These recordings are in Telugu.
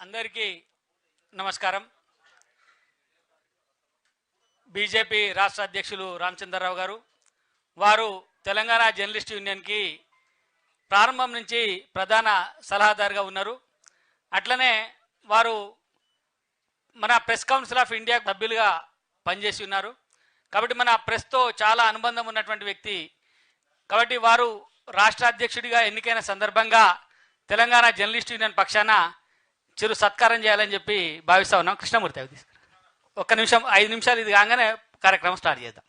అందరికీ నమస్కారం. బీజేపీ రాష్ట్ర అధ్యక్షులు రామచంద్రరావు గారు వారు తెలంగాణ జర్నలిస్ట్ యూనియన్కి ప్రారంభం నుంచి ప్రధాన సలహాదారుగా ఉన్నారు. అట్లనే వారు మన ప్రెస్ కౌన్సిల్ ఆఫ్ ఇండియా సభ్యులుగా పనిచేసి ఉన్నారు. కాబట్టి మన ప్రెస్తో చాలా అనుబంధం ఉన్నటువంటి వ్యక్తి. కాబట్టి వారు రాష్ట్ర అధ్యక్షుడిగా ఎన్నికైన సందర్భంగా తెలంగాణ జర్నలిస్ట్ యూనియన్ పక్షాన చిరు సత్కారం చేయాలని చెప్పి భావిస్తా ఉన్నాం. కృష్ణమూర్తి అవి తీసుకురా. ఒక్క నిమిషం, 5 నిమిషాలు ఇది కాగానే కార్యక్రమం స్టార్ట్ చేద్దాం.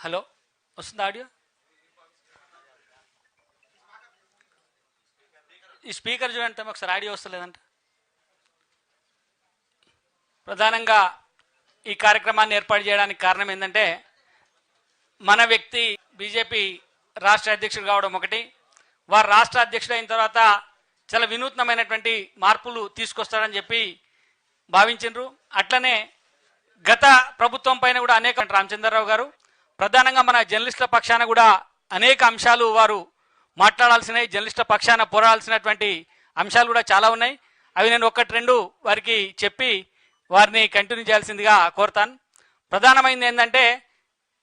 హలో, వస్తుందా ఆడియో? ఈ స్పీకర్ చూడండి, ఒకసారి ఆడియో వస్తలేదంట. ప్రధానంగా ఈ కార్యక్రమాన్ని ఏర్పాటు చేయడానికి కారణం ఏంటంటే, మన వ్యక్తి బీజేపీ రాష్ట్ర అధ్యక్షుడు కావడం ఒకటి, వారు రాష్ట్ర అధ్యక్షుడు అయిన తర్వాత చాలా వినూత్నమైనటువంటి మార్పులు తీసుకొస్తాడని చెప్పి భావించారు. అట్లనే గత ప్రభుత్వం పైన కూడా అనేక రామచంద్రరావు గారు ప్రధానంగా మన జర్నలిస్టుల పక్షాన కూడా అనేక అంశాలు వారు మాట్లాడాల్సినవి, జర్నలిస్టుల పక్షాన పోరాడాల్సినటువంటి అంశాలు కూడా చాలా ఉన్నాయి. అవి నేను 1-2 వారికి చెప్పి వారిని కంటిన్యూ చేయాల్సిందిగా కోరుతాను. ప్రధానమైనది ఏంటంటే,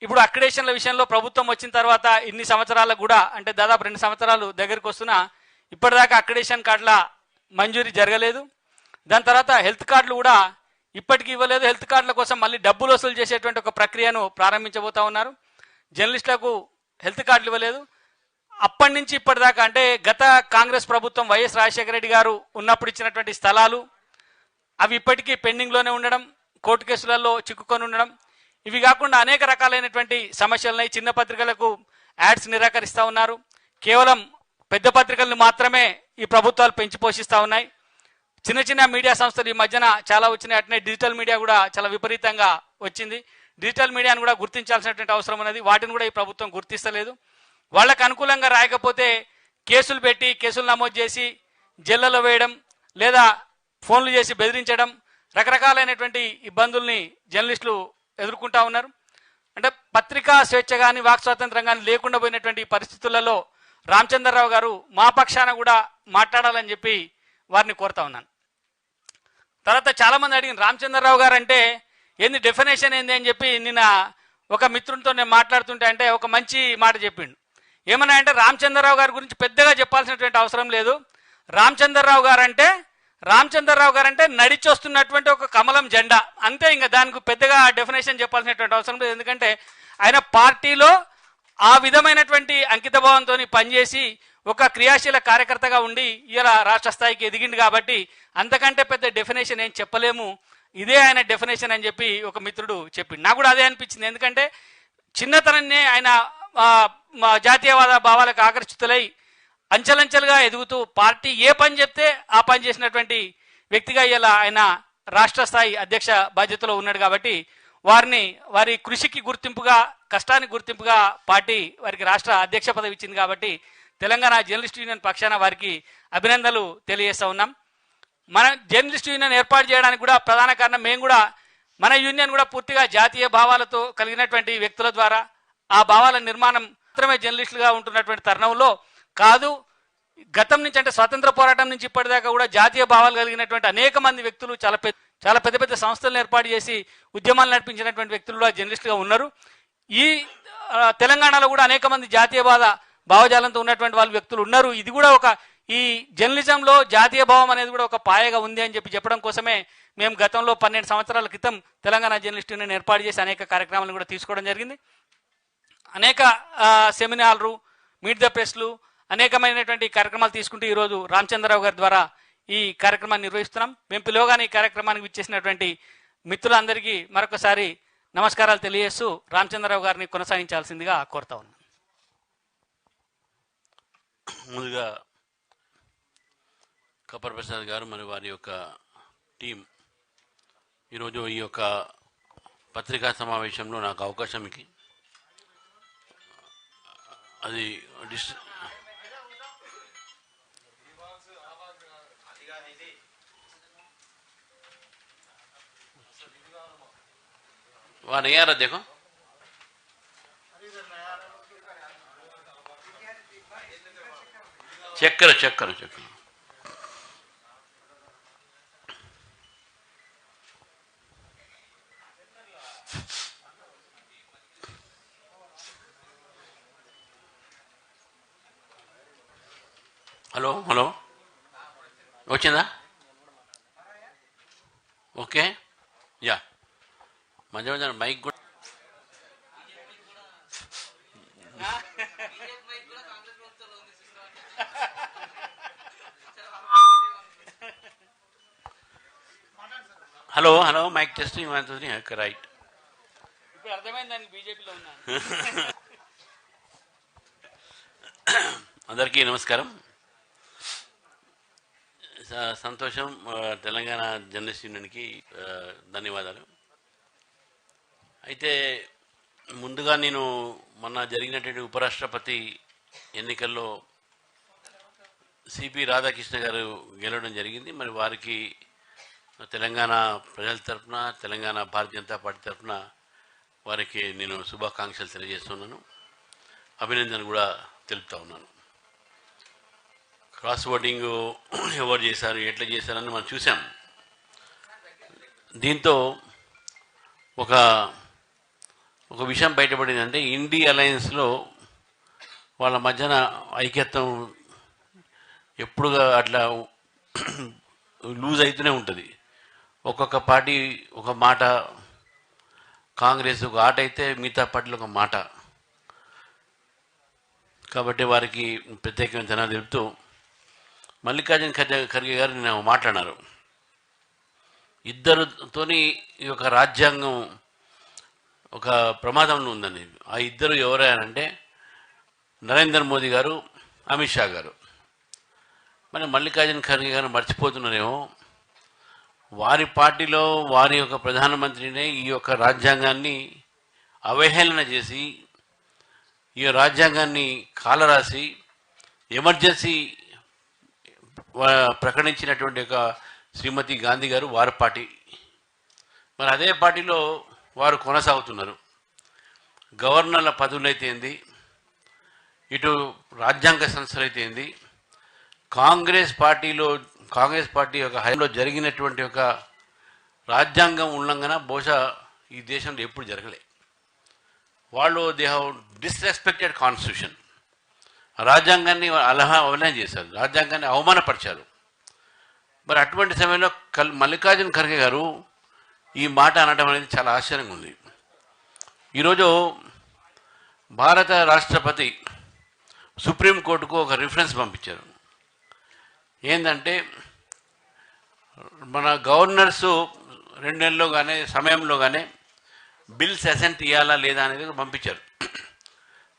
ఇప్పుడు అక్రిడేషన్ల విషయంలో ప్రభుత్వం వచ్చిన తర్వాత ఇన్ని సంవత్సరాలకు కూడా, అంటే దాదాపు 2 సంవత్సరాలు దగ్గరికి వస్తున్నా ఇప్పటిదాకా అక్రిడేషన్ కార్డుల మంజూరీ జరగలేదు. దాని తర్వాత హెల్త్ కార్డులు కూడా ఇప్పటికీ ఇవ్వలేదు. హెల్త్ కార్డుల కోసం మళ్ళీ డబ్బులు వసూలు చేసేటువంటి ఒక ప్రక్రియను ప్రారంభించబోతా ఉన్నారు. జర్నలిస్టులకు హెల్త్ కార్డులు ఇవ్వలేదు. అప్పటి నుంచి ఇప్పటిదాకా, అంటే గత కాంగ్రెస్ ప్రభుత్వం వైఎస్ రాజశేఖర రెడ్డి గారు ఉన్నప్పుడు ఇచ్చినటువంటి స్థలాలు అవి ఇప్పటికీ పెండింగ్లోనే ఉండడం, కోర్టు కేసులలో చిక్కుకొని ఉండడం, ఇవి కాకుండా అనేక రకాలైనటువంటి సమస్యలున్నాయి. చిన్న పత్రికలకు యాడ్స్ నిరాకరిస్తూ ఉన్నారు. కేవలం పెద్ద పత్రికలను మాత్రమే ఈ ప్రభుత్వాలు పెంచి పోషిస్తూ ఉన్నాయి. చిన్న చిన్న మీడియా సంస్థలు ఈ మధ్యన చాలా వచ్చినాయి. అట్నే డిజిటల్ మీడియా కూడా చాలా విపరీతంగా వచ్చింది. డిజిటల్ మీడియాను కూడా గుర్తించాల్సినటువంటి అవసరం ఉన్నది. వాటిని కూడా ఈ ప్రభుత్వం గుర్తిస్తలేదు. వాళ్ళకు అనుకూలంగా రాయకపోతే కేసులు పెట్టి, కేసులు నమోదు చేసి జైళ్ళలో వేయడం, లేదా ఫోన్లు చేసి బెదిరించడం, రకరకాలైనటువంటి ఇబ్బందుల్ని జర్నలిస్టులు ఎదుర్కొంటా ఉన్నారు. అంటే పత్రికా స్వేచ్ఛ కానీ, వాక్ స్వాతంత్రం కానీ లేకుండా పోయినటువంటి పరిస్థితులలో రామచంద్రరావు గారు మా పక్షాన కూడా మాట్లాడాలని చెప్పి వారిని కోరుతా ఉన్నాను. తర్వాత చాలామంది అడిగిన రామచంద్రరావు గారు అంటే ఏంది, డెఫినేషన్ ఏంది అని చెప్పి నిన్న ఒక మిత్రునితో నేను మాట్లాడుతుంటే అంటే ఒక మంచి మాట చెప్పిండు. ఏమన్నా అంటే, రామచంద్రరావు గారి గురించి పెద్దగా చెప్పాల్సినటువంటి అవసరం లేదు. రామచంద్రరావు గారు అంటే నడిచొస్తున్నటువంటి ఒక కమలం జెండా అంతే. ఇంకా దానికి పెద్దగా డెఫినేషన్ చెప్పాల్సినటువంటి అవసరం లేదు. ఎందుకంటే ఆయన పార్టీలో ఆ విధమైనటువంటి అంకితభావంతో పనిచేసి ఒక క్రియాశీల కార్యకర్తగా ఉండి ఇలా రాష్ట్ర స్థాయికి ఎదిగిండు. కాబట్టి అంతకంటే పెద్ద డెఫినేషన్ ఏం చెప్పలేము, ఇదే ఆయన డెఫినేషన్ అని చెప్పి ఒక మిత్రుడు చెప్పిండు. నాకు కూడా అదే అనిపించింది. ఎందుకంటే చిన్నతనాన్నే ఆయన జాతీయవాద భావాలకు ఆకర్షితులై అంచెలంచెలుగా ఎదుగుతూ పార్టీ ఏ పని చెప్తే ఆ పని చేసినటువంటి వ్యక్తిగా ఇలా ఆయన రాష్ట్ర స్థాయి అధ్యక్ష బాధ్యతలో ఉన్నాడు. కాబట్టి వారి కృషికి గుర్తింపుగా, కష్టానికి గుర్తింపుగా పార్టీ వారికి రాష్ట్ర అధ్యక్ష పదవి ఇచ్చింది. కాబట్టి తెలంగాణ జర్నలిస్ట్ యూనియన్ పక్షాన వారికి అభినందనలు తెలియజేస్తా ఉన్నాం. మన జర్నలిస్ట్ యూనియన్ ఏర్పాటు చేయడానికి కూడా ప్రధాన కారణం మేము కూడా మన యూనియన్ కూడా పూర్తిగా జాతీయ భావాలతో కలిగినటువంటి వ్యక్తుల ద్వారా ఆ భావాల నిర్మాణం మాత్రమే జర్నలిస్టులుగా ఉంటున్నటువంటి తరుణంలో కాదు, గతం నుంచి అంటే స్వాతంత్ర పోరాటం నుంచి ఇప్పటిదాకా కూడా జాతీయ భావాలు కలిగినటువంటి అనేక మంది వ్యక్తులు చాలా పెద్ద పెద్ద సంస్థలను ఏర్పాటు చేసి ఉద్యమాలు నడిపించినటువంటి వ్యక్తులు కూడా జర్నలిస్టుగా ఉన్నారు. ఈ తెలంగాణలో కూడా అనేక మంది జాతీయవాద భావజాలంతో ఉన్నటువంటి వాళ్ళు వ్యక్తులు ఉన్నారు. ఇది కూడా ఒక ఈ జర్నలిజంలో జాతీయ భావం అనేది కూడా ఒక పాయగా ఉంది అని చెప్పడం కోసమే మేము గతంలో 12 సంవత్సరాల క్రితం తెలంగాణ జర్నలిస్ట్ యూనియన్ ఏర్పాటు చేసి అనేక కార్యక్రమాలను కూడా తీసుకోవడం జరిగింది. అనేక సెమినార్లు, మీట్ ద ప్రెస్లు, అనేకమైనటువంటి కార్యక్రమాలు తీసుకుంటూ ఈరోజు రామచంద్రరావు గారి ద్వారా ఈ కార్యక్రమాన్ని నిర్వహిస్తున్నాం. మేము పిలువగానే ఈ కార్యక్రమానికి విచ్చేసినటువంటి మిత్రులందరికీ మరొకసారి నమస్కారాలు తెలియజేస్తూ రామచంద్రరావు గారిని కొనసాగించాల్సిందిగా కోరుతా ఉన్నాను. ముందుగా కపర్ ప్రసాద్ గారు మరియు వారి యొక్క టీం ఈరోజు ఈ యొక్క పత్రికా సమావేశంలో నాకు అవకాశం ఇచ్చి అది वहाँ नहीं आ रहा, देखो चेक करो चेक करो चेक करो। हेलो हेलो వచ్చిందా? ఓకే యా మధ్య మధ్య మైక్ కూడా hello hello mike testing 1 2 3 right. ఇప్పుడు అర్థమైందని బీజేపీలో ఉన్నాను. అందరికీ నమస్కారం. సంతోషం. తెలంగాణ జర్నలిస్ట్ యూనియన్కి ధన్యవాదాలు. అయితే ముందుగా నేను మొన్న జరిగినటువంటి ఉపరాష్ట్రపతి ఎన్నికల్లో సిపి రాధాకృష్ణ గారు గెలవడం జరిగింది. మరి వారికి తెలంగాణ ప్రజల తరఫున, తెలంగాణ భారతీయ జనతా పార్టీ తరఫున వారికి నేను శుభాకాంక్షలు తెలియజేస్తున్నాను, అభినందన కూడా తెలుపుతా ఉన్నాను. క్రాస్ ఓటింగ్ ఎవరు చేశారు, ఎట్లా చేశారని మనం చూసాం. దీంతో ఒక విషయం బయటపడిందంటే ఇండి అలయన్స్లో వాళ్ళ మధ్యన ఐక్యత్వం ఎప్పుడుగా అట్లా లూజ్ అవుతూనే ఉంటుంది. ఒక్కొక్క పార్టీ ఒక మాట, కాంగ్రెస్ ఒక ఆట అయితే మిగతా పార్టీలు ఒక మాట. కాబట్టి వారికి ప్రత్యేకమైన ధన్యవాదాలు తెలుపుతూ మల్లికార్జున ఖర్గే గారు నిన్న మాట్లాడారు. ఇద్దరుతోని ఈ యొక్క రాజ్యాంగం ఒక ప్రమాదంలో ఉందని. ఆ ఇద్దరు ఎవరైనంటే నరేంద్ర మోదీ గారు, అమిత్ షా గారు. మరి మల్లికార్జున ఖర్గే గారు మర్చిపోతున్నారేమో, వారి పార్టీలో వారి యొక్క ప్రధానమంత్రినే ఈ యొక్క రాజ్యాంగాన్ని అవహేళన చేసి, ఈ రాజ్యాంగాన్ని కాలరాసి ఎమర్జెన్సీ ప్రకటించినటువంటి ఒక శ్రీమతి గాంధీ గారు వారి పార్టీ. మరి అదే పార్టీలో వారు కొనసాగుతున్నారు. గవర్నర్ల పదవులు అయితే ఏంది, ఇటు రాజ్యాంగ సంస్థలు అయితే ఏంది, కాంగ్రెస్ పార్టీ యొక్క హయాంలో జరిగినటువంటి ఒక రాజ్యాంగం ఉల్లంఘన బహుశా ఈ దేశంలో ఎప్పుడు జరగలే. వాళ్ళు దే హ్యావ్ డిస్రెస్పెక్టెడ్ కాన్స్టిట్యూషన్. రాజ్యాంగాన్ని అవహేళన చేశారు, రాజ్యాంగాన్ని అవమానపరిచారు. మరి అటువంటి సమయంలో మల్లికార్జున ఖర్గే గారు ఈ మాట అనడం అనేది చాలా ఆశ్చర్యంగా ఉంది. ఈరోజు భారత రాష్ట్రపతి సుప్రీంకోర్టుకు ఒక రిఫరెన్స్ పంపించారు. ఏంటంటే మన గవర్నర్సు 2 నెలల్లో కానీ సమయంలో కానీ బిల్స్ అసెంట్ ఇవ్వాలా లేదా అనేది పంపించారు.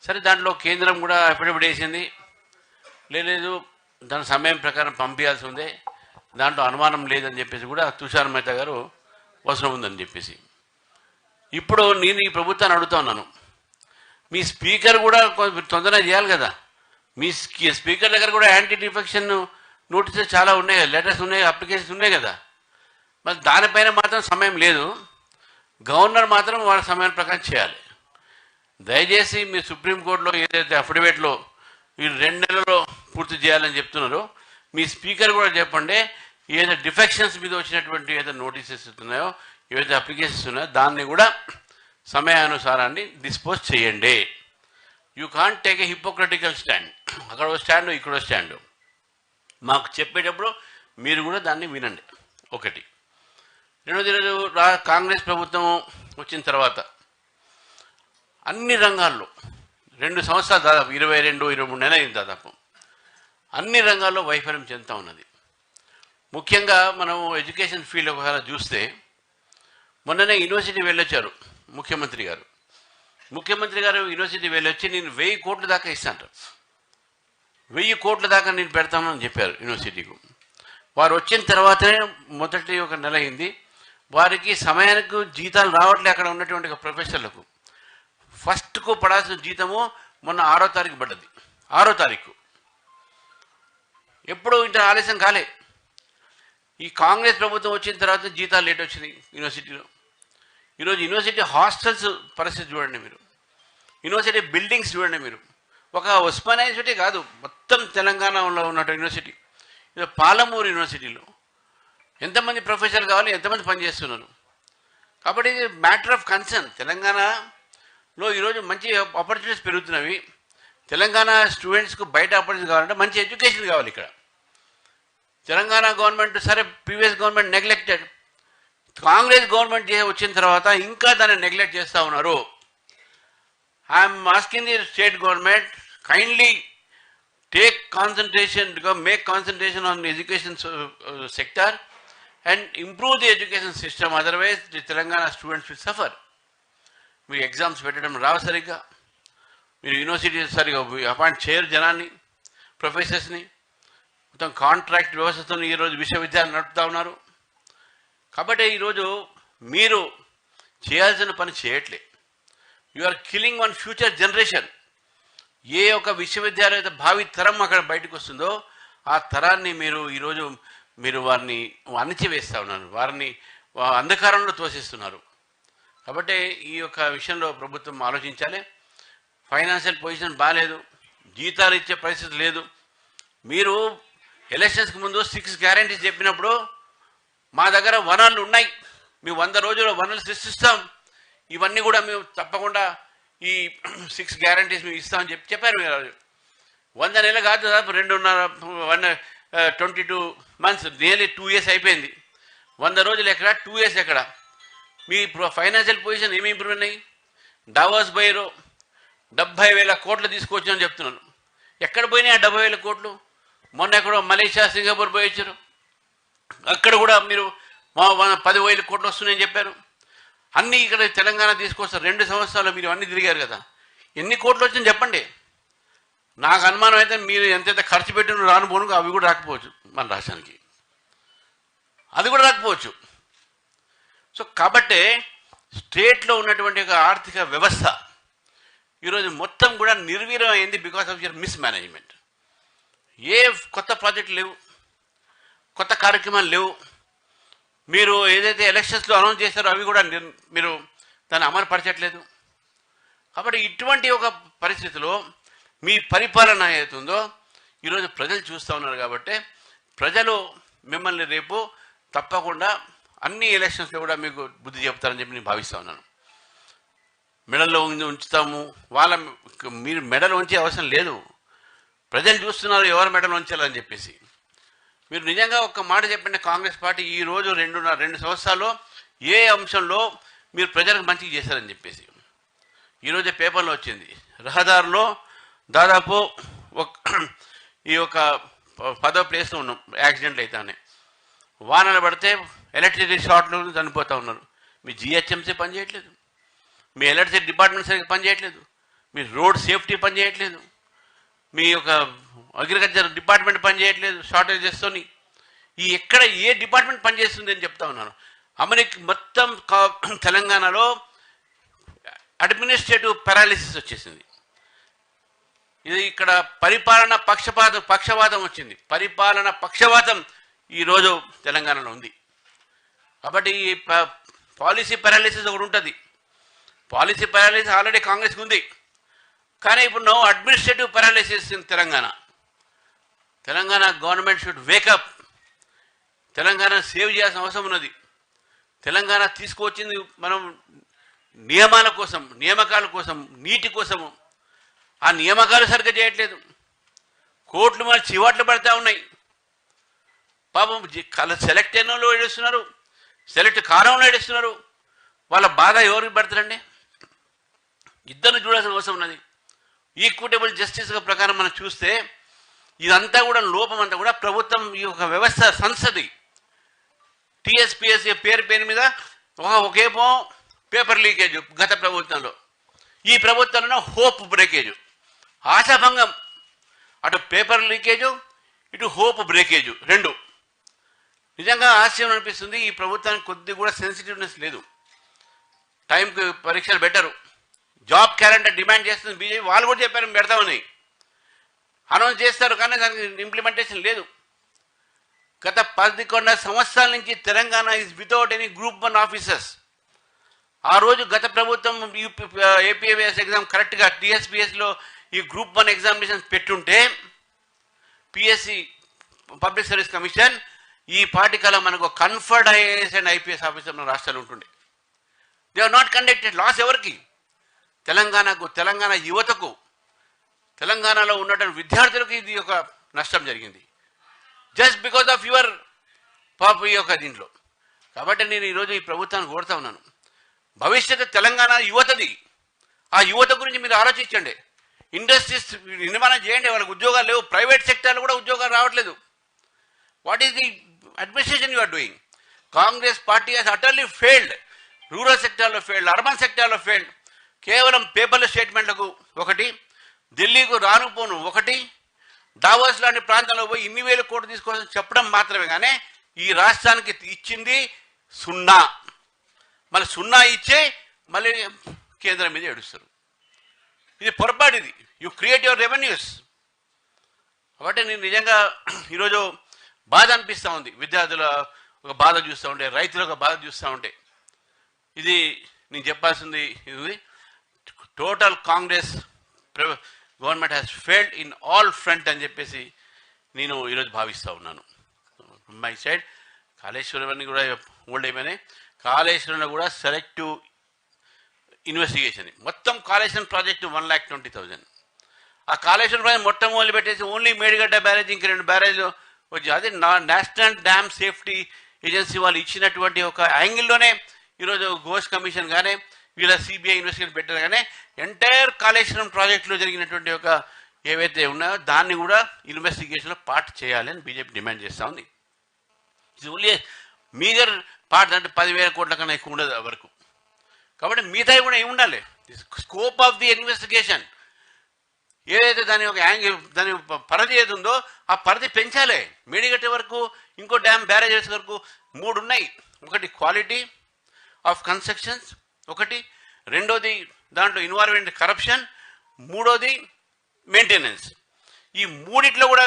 సరే, దాంట్లో కేంద్రం కూడా అఫిడవిట్ వేసింది, లేదు దాని సమయం ప్రకారం పంపించాల్సి ఉంది, దాంట్లో అనుమానం లేదని చెప్పేసి కూడా తుషార్ మెహతా గారు అవసరం ఉందని చెప్పేసి. ఇప్పుడు నేను ఈ ప్రభుత్వాన్ని అడుగుతా ఉన్నాను, మీ స్పీకర్ కూడా తొందరగా చేయాలి కదా. మీ స్పీకర్ దగ్గర కూడా యాంటీ డిఫెక్షన్ నోటీసులు చాలా ఉన్నాయి కదా, లెటర్స్ ఉన్నాయి, అప్లికేషన్స్ ఉన్నాయి కదా. మరి దానిపైన మాత్రం సమయం లేదు. గవర్నర్ మాత్రం వాళ్ళ సమయం ప్రకారం చేయాలి. దయచేసి మీరు సుప్రీంకోర్టులో ఏదైతే అఫిడవిట్లో మీరు 2 నెలల్లో పూర్తి చేయాలని చెప్తున్నారో, మీ స్పీకర్ కూడా చెప్పండి, ఏదైతే డిఫెక్షన్స్ మీద వచ్చినటువంటి ఏదైతే నోటీసెస్ ఉన్నాయో, ఏవైతే అప్లికేషన్స్ ఉన్నాయో దాన్ని కూడా సమయానుసారాన్ని డిస్పోజ్ చేయండి. You can't take a hypocritical stand. అక్కడ ఒక స్టాండు, ఇక్కడ ఒక స్టాండు. మాకు చెప్పేటప్పుడు మీరు కూడా దాన్ని వినండి. ఒకటి. రెండోది, ఈరోజు కాంగ్రెస్ ప్రభుత్వం వచ్చిన తర్వాత అన్ని రంగాల్లో 2 సంవత్సరాలు దాదాపు 22-23 నెలలు అయింది దాదాపు, అన్ని రంగాల్లో వైఫల్యం చెందుతూ ఉన్నది. ముఖ్యంగా మనం ఎడ్యుకేషన్ ఫీల్డ్ ఒకసారి చూస్తే, మొన్ననే యూనివర్సిటీ వెళ్ళొచ్చారు ముఖ్యమంత్రి గారు. యూనివర్సిటీ వెళ్ళొచ్చి నేను 1000 కోట్ల దాకా ఇస్తాను, 1000 కోట్ల దాకా నేను పెడతానని చెప్పారు యూనివర్సిటీకు. వారు వచ్చిన తర్వాతనే మొదటి ఒక నెల అయింది, వారికి సమయానికి జీతాలు రావట్లే. అక్కడ ఉన్నటువంటి ప్రొఫెసర్లకు ఫస్ట్కు పడాల్సిన జీతము మొన్న 6వ తారీఖు పడ్డది. 6వ తారీఖు ఎప్పుడు ఇంత ఆలస్యం కాలే. ఈ కాంగ్రెస్ ప్రభుత్వం వచ్చిన తర్వాత జీతాలు లేట్ వచ్చినాయి యూనివర్సిటీలో. ఈరోజు యూనివర్సిటీ హాస్టల్స్ పరిస్థితి చూడండి మీరు, యూనివర్సిటీ బిల్డింగ్స్ చూడండి మీరు. ఒక ఉస్మానియా యూనివర్సిటీ కాదు, మొత్తం తెలంగాణలో ఉన్న యూనివర్సిటీ. ఇది పాలమూరు యూనివర్సిటీలో ఎంతమంది ప్రొఫెసర్లు కావాలి, ఎంతమంది పనిచేస్తున్నారు. కాబట్టి ఇది మ్యాటర్ ఆఫ్ కన్సర్న్. తెలంగాణలో ఈరోజు మంచి ఆపర్చునిటీస్ పెరుగుతున్నవి. తెలంగాణ స్టూడెంట్స్కు బయట ఆపర్చునిటీస్ కావాలంటే మంచి ఎడ్యుకేషన్ కావాలి. ఇక్కడ తెలంగాణ గవర్నమెంట్ సరే, previous government neglected. Congress government వచ్చిన తర్వాత ఇంకా దాన్ని నెగ్లెక్ట్ చేస్తూ ఉన్నారు. I'm asking the state government, kindly take concentration, make concentration on the education sector and improve the education system. Otherwise, the Telangana students will suffer. మీరు ఎగ్జామ్స్ పెట్టడం రావు సరిగ్గా, మీరు యూనివర్సిటీ సరిగ్గా అపాయింట్ చేయరు జనాన్ని, ప్రొఫెసర్స్ని. మొత్తం కాంట్రాక్ట్ వ్యవస్థతో ఈరోజు విశ్వవిద్యాలయాలు నడుపుతూ ఉన్నారు. కాబట్టి ఈరోజు మీరు చేయాల్సిన పని చేయట్లే. You are killing one future generation. ఏ ఒక విశ్వవిద్యాలయ భావి తరం అక్కడ బయటకు వస్తుందో ఆ తరాన్ని మీరు వారిని అణిచివేస్తూ ఉన్నారు, వారిని అంధకారంలో తోసిస్తున్నారు. కాబట్టి ఈ యొక్క విషయంలో ప్రభుత్వం ఆలోచించాలి. ఫైనాన్షియల్ పొజిషన్ బాగాలేదు, జీతాలు ఇచ్చే పరిస్థితి లేదు. మీరు ఎలక్షన్స్కి ముందు 6 గ్యారెంటీస్ చెప్పినప్పుడు మా దగ్గర వనరులు ఉన్నాయి, మేము 100 రోజుల్లో వనరులు సృష్టిస్తాం, ఇవన్నీ కూడా మేము తప్పకుండా ఈ 6 గ్యారంటీస్ మేము ఇస్తామని చెప్పారు. మీరు 100 నెలలు కాదు, దాదాపు 22 months, నియర్లీ 2 years అయిపోయింది. 100 రోజులు ఎక్కడ, 2 years ఎక్కడ? మీ ఫైనాన్షియల్ పొజిషన్ ఏమి ఇంప్రూవ్ ఉన్నాయి? డావోస్ బైరో 70,000 కోట్లు తీసుకొచ్చామని చెప్తున్నాను. ఎక్కడ పోయినాయి ఆ 70,000 కోట్లు? మొన్న ఎక్కడో మలేషియా, సింగపూర్ పోయి వచ్చారు. అక్కడ కూడా మీరు 10,000 కోట్లు వస్తున్నాయని చెప్పారు. అన్నీ ఇక్కడ తెలంగాణ తీసుకొస్తారు. 2 సంవత్సరాలు మీరు అన్నీ తిరిగారు కదా, ఎన్ని కోట్లు వచ్చిందని చెప్పండి. నాకు అనుమానం అయితే మీరు ఎంతైతే ఖర్చు పెట్టిన రానుపోను అవి కూడా రాకపోవచ్చు మన రాష్ట్రానికి, అది కూడా రాకపోవచ్చు. సో కాబట్టి స్టేట్లో ఉన్నటువంటి ఒక ఆర్థిక వ్యవస్థ ఈరోజు మొత్తం కూడా నిర్వీర్యం అయింది because of your mismanagement. ఏ కొత్త ప్రాజెక్టులు లేవు, కొత్త కార్యక్రమాలు లేవు. మీరు ఏదైతే ఎలక్షన్స్లో అనౌన్స్ చేస్తారో అవి కూడా మీరు దాన్ని అమలుపరచట్లేదు. కాబట్టి ఇటువంటి ఒక పరిస్థితిలో మీ పరిపాలన ఏదైతుందో ఈరోజు ప్రజలు చూస్తూ ఉన్నారు. కాబట్టి ప్రజలు మిమ్మల్ని రేపు తప్పకుండా అన్ని ఎలక్షన్స్లో కూడా మీకు బుద్ధి చెప్తారని చెప్పి నేను భావిస్తూ ఉన్నాను. మెడల్లో ఉంచుతాము, మీరు మెడలు ఉంచే అవసరం లేదు. ప్రజలు చూస్తున్నారు ఎవరు మెడలు ఉంచాలని చెప్పేసి. మీరు నిజంగా ఒక్క మాట చెప్పండి, కాంగ్రెస్ పార్టీ ఈరోజు 2 సంవత్సరాల్లో ఏ అంశంలో మీరు ప్రజలకు మంచిగా చేశారని చెప్పేసి. ఈరోజే పేపర్లో వచ్చింది, రహదారిలో దాదాపు ఈ యొక్క 10వ ప్లేస్లో ఉన్నాం యాక్సిడెంట్లు అయితేనే. వానలు పడితే ఎలక్ట్రిసిటీ షార్ట్లు చనిపోతూ ఉన్నారు. మీ జిహెచ్ఎంసీ పనిచేయట్లేదు, మీ ఎలక్ట్రిసిటీ డిపార్ట్మెంట్ సరిగ్గా పనిచేయట్లేదు, మీ రోడ్ సేఫ్టీ పనిచేయట్లేదు, మీ యొక్క అగ్రికల్చర్ డిపార్ట్మెంట్ పనిచేయట్లేదు షార్టేజెస్తోని. ఎక్కడ ఏ డిపార్ట్మెంట్ పనిచేస్తుంది అని చెప్తా ఉన్నాను. మొత్తం తెలంగాణలో అడ్మినిస్ట్రేటివ్ పారాలిసిస్ వచ్చేసింది. ఇది ఇక్కడ పరిపాలన పక్షపాతం వచ్చింది. పరిపాలన పక్షపాతం ఈరోజు తెలంగాణలో ఉంది. కాబట్టి ఈ పాలసీ పారాలిసిస్ ఒకటి ఉంటుంది. పాలసీ పారాలిసిస్ ఆల్రెడీ కాంగ్రెస్కి ఉంది. కానీ ఇప్పుడు no administrative paralysis in Telangana. Telangana government should wake up. Telangana save చేయాల్సిన అవసరం ఉన్నది. తెలంగాణ తీసుకువచ్చింది మనం నియమాల కోసం, నియామకాల కోసం, నీటి కోసము. ఆ నియామకాలు సరిగ్గా చేయట్లేదు. కోర్టులు మన చివాట్లు పడతా ఉన్నాయి. పాపం సెలెక్ట్ అయిన వాళ్ళు ఏడుస్తున్నారు, సెలెక్ట్ కారంలో ఏడుస్తున్నారు. వాళ్ళ బాధ ఎవరికి పడతారండి? ఇద్దరిని చూడాల్సిన అవసరం ఉన్నది. ఈక్విటబుల్ జస్టిస్గా ప్రకారం మనం చూస్తే ఇదంతా కూడా లోపం అంతా కూడా ప్రభుత్వం ఈ యొక్క వ్యవస్థ సంస్థది. టీఎస్పీఎస్సీ పేరు మీద ఒకేమో పేపర్ లీకేజ్ గత ప్రభుత్వంలో, ఈ ప్రభుత్వంలో హోప్ బ్రేకేజ్, ఆశాభంగం. అటు పేపర్ లీకేజు, ఇటు హోప్ బ్రేకేజు రెండు. నిజంగా ఆశ్చర్యం అనిపిస్తుంది. ఈ ప్రభుత్వానికి కొద్ది కూడా సెన్సిటివ్నెస్ లేదు. టైంకి పరీక్షలు పెట్టరు. జాబ్ క్యాలెండర్ డిమాండ్ చేస్తుంది బీజేపీ. వాళ్ళు కూడా చెప్పారు పెడతామని, అనౌన్స్ చేస్తారు, కానీ దానికి ఇంప్లిమెంటేషన్ లేదు. గత 11 సంవత్సరాల నుంచి Telangana is without any group 1 officers. ఆ రోజు గత ప్రభుత్వం ఏపీఎస్ ఎగ్జామ్ కరెక్ట్గా టీఎస్పీఎస్లో ఈ గ్రూప్ 1 ఎగ్జామినేషన్ పెట్టుంటే పిఎస్సి పబ్లిక్ సర్వీస్ కమిషన్ ఈ పార్టీకల్లా మనకు conferred IAS and IPS officer మన రాష్ట్రాలు ఉంటుండే. They are not conducted. Loss ఎవరికి? తెలంగాణకు, తెలంగాణ యువతకు, తెలంగాణలో ఉన్నటువంటి విద్యార్థులకు ఇది ఒక నష్టం జరిగింది. జస్ట్ బికాజ్ ఆఫ్ యువర్ ఈ యొక్క దీంట్లో. కాబట్టి నేను ఈరోజు ఈ ప్రభుత్వాన్ని కోరుతా ఉన్నాను, భవిష్యత్తు తెలంగాణ యువతది. ఆ యువత గురించి మీరు ఆలోచించండి. ఇండస్ట్రీస్ నిర్మాణం చేయండి. వాళ్ళకి ఉద్యోగాలు లేవు. ప్రైవేట్ సెక్టార్లో కూడా ఉద్యోగాలు రావట్లేదు. What is the administration you are doing? Congress party has utterly failed. Rural సెక్టార్లో ఫెయిల్డ్, అర్బన్ సెక్టార్లో ఫెయిల్డ్. కేవలం పేపర్ల స్టేట్మెంట్లకు ఒకటి, ఢిల్లీకు రానుపోను ఒకటి, దావోస్ లాంటి ప్రాంతాల్లో పోయి ఇన్ని వేల కోట్లు తీసుకోవాలని చెప్పడం మాత్రమే. కానీ ఈ రాష్ట్రానికి ఇచ్చింది సున్నా. మళ్ళీ సున్నా ఇచ్చే మళ్ళీ కేంద్రం మీద ఏడుస్తారు. ఇది పొరపాటు. ఇది యు క్రియేట్ యువర్ రెవెన్యూస్. కాబట్టి నేను నిజంగా ఈరోజు బాధ అనిపిస్తూ ఉంది. విద్యార్థుల ఒక బాధ చూస్తూ ఉంటే, రైతుల ఒక బాధ చూస్తూ ఉంటే, ఇది నేను చెప్పాల్సింది. ఇది total Congress government has failed in all front అని చెప్పేసి నేను ఈరోజు భావిస్తూ ఉన్నాను. మై సైడ్ కాళేశ్వరం అన్ని కూడా ఓల్డ్ అయిపోయినాయి. కాళేశ్వరంలో కూడా సెలెక్టివ్ ఇన్వెస్టిగేషన్. మొత్తం కాళేశ్వరం ప్రాజెక్టు 1,20,000. ఆ కాళేశ్వరం ప్రాజెక్ట్ మొట్టమొదలు పెట్టేసి ఓన్లీ మేడిగడ్డ బ్యారేజ్, ఇంక 2 బ్యారేజ్లు వచ్చి అది నేషనల్ డ్యామ్ సేఫ్టీ ఏజెన్సీ వాళ్ళు ఇచ్చినటువంటి ఒక యాంగిల్లోనే ఈరోజు ఘోష్ కమిషన్ కానీ వీళ్ళ సిబిఐ ఇన్వెస్టిగేషన్ పెట్టారు. కానీ ఎంటైర్ కాళేశ్వరం ప్రాజెక్టులో జరిగినటువంటి ఒక ఏవైతే ఉన్నాయో దాన్ని కూడా ఇన్వెస్టిగేషన్లో పార్ట్ చేయాలి అని బీజేపీ డిమాండ్ చేస్తూ ఉంది. ఇది ఓన్లీ మీగర్ పార్ట్, అంటే 10,000 కోట్ల కన్నా ఎక్కువ ఉండదు వరకు. కాబట్టి మిగతాయి కూడా ఏమి ఉండాలి? స్కోప్ ఆఫ్ ది ఇన్వెస్టిగేషన్ ఏదైతే దాని ఒక యాంగిల్, దాని పరిధి ఏది ఉందో ఆ పరిధి పెంచాలి. మేడిగట్ట వరకు, ఇంకో డ్యామ్ బ్యారేజెస్ వరకు 3 ఉన్నాయి. ఒకటి క్వాలిటీ ఆఫ్ కన్స్ట్రక్షన్స్, ఒకటి రెండోది దాంట్లో ఇన్వాల్వ్మెంట్ కరప్షన్, మూడోది మెయింటెనెన్స్. ఈ మూడిట్లో కూడా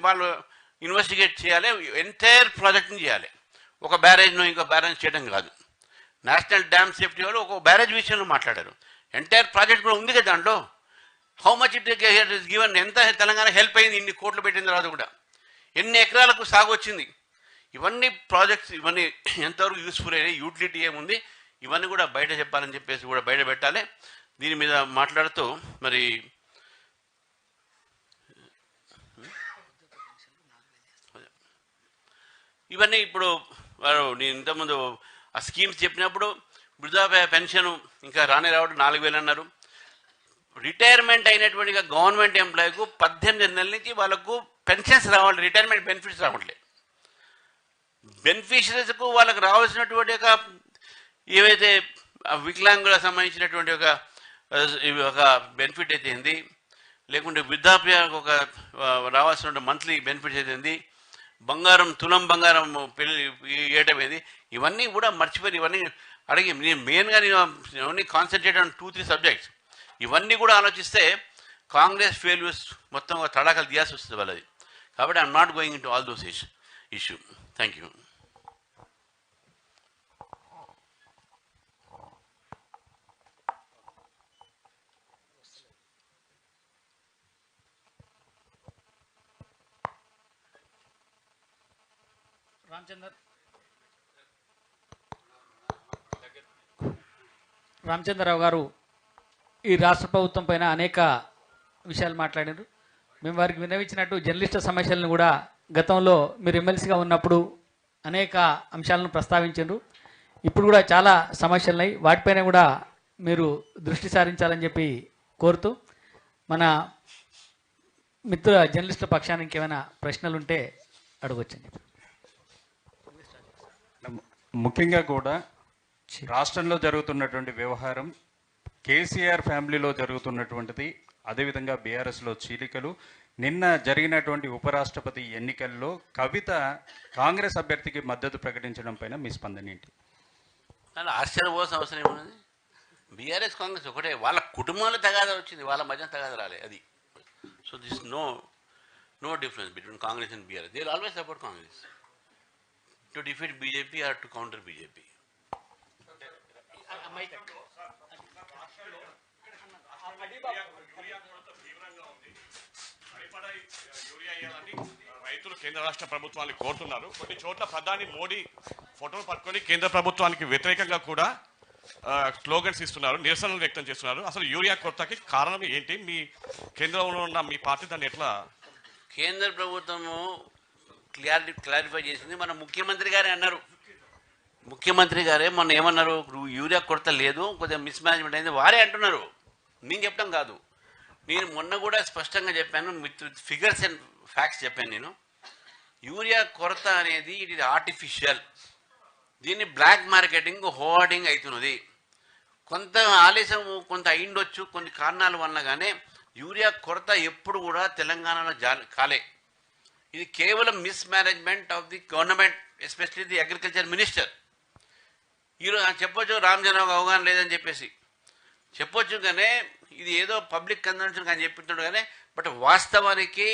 వాళ్ళు ఇన్వెస్టిగేట్ చేయాలి. ఎంటైర్ ప్రాజెక్ట్ని చేయాలి. ఒక బ్యారేజ్ను ఇంకో బ్యారేజ్ చేయడం కాదు. నేషనల్ డ్యామ్ సేఫ్టీ వాళ్ళు ఒక బ్యారేజ్ విషయంలో మాట్లాడారు. ఎంటైర్ ప్రాజెక్ట్ కూడా ఉంది కదా దాంట్లో. How much it is given, ఎంత తెలంగాణ హెల్ప్ అయింది ఇన్ని కోట్లు పెట్టిన తర్వాత కూడా, ఎన్ని ఎకరాలకు సాగు వచ్చింది. ఇవన్నీ ప్రాజెక్ట్స్, ఇవన్నీ ఎంతవరకు యూస్ఫుల్ అయ్యాయి, యూటిలిటీ ఏముంది, ఇవన్నీ కూడా బయట చెప్పాలని చెప్పేసి కూడా బయట పెట్టాలి. దీని మీద మాట్లాడుతూ మరి ఇవన్నీ ఇప్పుడు వారు నేను ఇంతకుముందు ఆ స్కీమ్స్ చెప్పినప్పుడు వృద్ధాప్య పెన్షన్ ఇంకా రావడం 4,000 అన్నారు. రిటైర్మెంట్ అయినటువంటి గవర్నమెంట్ ఎంప్లాయీకు 18 నెలల నుంచి వాళ్ళకు పెన్షన్స్ రావాలి, రిటైర్మెంట్ బెనిఫిట్స్ రావట్లేదు. బెనిఫిషరీస్కు వాళ్ళకు రావాల్సినటువంటి ఒక ఏవైతే వికలాంగులకు సంబంధించినటువంటి ఒక బెనిఫిట్ అయితే ఏంది, లేకుంటే వృద్ధాప్యానికి ఒక రావాల్సిన మంత్లీ బెనిఫిట్స్ అయితే ఏంది, బంగారం తులం బంగారం పెళ్లి ఇవ్వటం ఏది, ఇవన్నీ కూడా మర్చిపోయి ఇవన్నీ అడిగి నేను మెయిన్గా నేను ఓన్లీ కాన్సన్ట్రేట్ ఆన్ 2-3 సబ్జెక్ట్స్. ఇవన్నీ కూడా ఆలోచిస్తే కాంగ్రెస్ ఫెయిల్యూర్స్ మొత్తం తడాకలు తీయాల్సి వస్తుంది వాళ్ళది. కాబట్టి I'm not going into all those issue. Thank you. Ramachandra Rao garu ఈ రాష్ట్ర ప్రభుత్వం పైన అనేక విషయాలు మాట్లాడారు. మేము వారికి విన్నవించినట్టు జర్నలిస్టుల సమస్యలను కూడా గతంలో మీరు ఎమ్మెల్సీగా ఉన్నప్పుడు అనేక అంశాలను ప్రస్తావించారు. ఇప్పుడు కూడా చాలా సమస్యలు ఉన్నాయి, వాటిపైన కూడా మీరు దృష్టి సారించాలని చెప్పి కోరుతూ మన మిత్ర జర్నలిస్టుల పక్షానికి ఏమైనా ప్రశ్నలు ఉంటే అడగొచ్చండి. ముఖ్యంగా కూడా రాష్ట్రంలో జరుగుతున్నటువంటి వ్యవహారం, కేసీఆర్ ఫ్యామిలీలో జరుగుతున్నటువంటిది, అదేవిధంగా బీఆర్ఎస్లో చీలికలు, నిన్న జరిగినటువంటి ఉపరాష్ట్రపతి ఎన్నికల్లో కవిత కాంగ్రెస్ అభ్యర్థికి మద్దతు ప్రకటించడం పైన మీ స్పందన ఏంటి? అలా ఆశ్చర్యపోవాల్సిన అవసరం ఏమున్నది? బీఆర్ఎస్ కాంగ్రెస్ ఒకటే, వాళ్ళ కుటుంబంలో తగాదా వచ్చింది, వాళ్ళ మధ్య తగాదా రాలే. అది so this no difference between Congress and BRS. They will always support Congress to defeat BJP or to counter BJP. రైతులు కేంద్ర రాష్ట్ర ప్రభుత్వాన్ని కోరుతున్నారు. కొన్ని చోట్ల ప్రధాని మోడీ ఫోటోలు పట్టుకొని కేంద్ర ప్రభుత్వానికి వ్యతిరేకంగా కూడా స్లోగన్స్ ఇస్తున్నారు, నిరసనలు వ్యక్తం చేస్తున్నారు. అసలు యూరియా కొరతకి కారణం ఏంటి? మీ కేంద్రంలో ఉన్న మీ పార్టీ దాన్ని ఎట్లా? కేంద్ర ప్రభుత్వము క్లారిఫై చేసింది. మన ముఖ్యమంత్రి గారే అన్నారు. ముఖ్యమంత్రి గారే మొన్న ఏమన్నారు? యూరియా కొరత లేదు, కొద్దిగా మిస్ మేనేజ్మెంట్ అయింది, వారే అంటున్నారు, నేను చెప్పడం కాదు. నేను మొన్న కూడా స్పష్టంగా చెప్పాను, విత్ ఫిగర్స్ అండ్ ఫ్యాక్ట్స్ చెప్పాను. నేను యూరియా కొరత అనేది ఇది ఆర్టిఫిషియల్, దీన్ని బ్లాక్ మార్కెటింగ్ హోర్డింగ్ అవుతున్నది. కొంత ఆలస్యం కొంత అయిండొచ్చు కొన్ని కారణాల వల్ల, కానీ యూరియా కొరత ఎప్పుడు కూడా తెలంగాణలో కాలే. ఇది కేవలం miss management of the government, especially the agriculture minister. ఈరోజు చెప్పొచ్చు రామచంద్రరావు అవగాహన లేదని చెప్పేసి చెప్పొచ్చు, కానీ ఇది ఏదో పబ్లిక్ కన్సంప్షన్ అని చెప్తున్నాడు, కానీ బట్ వాస్తవానికి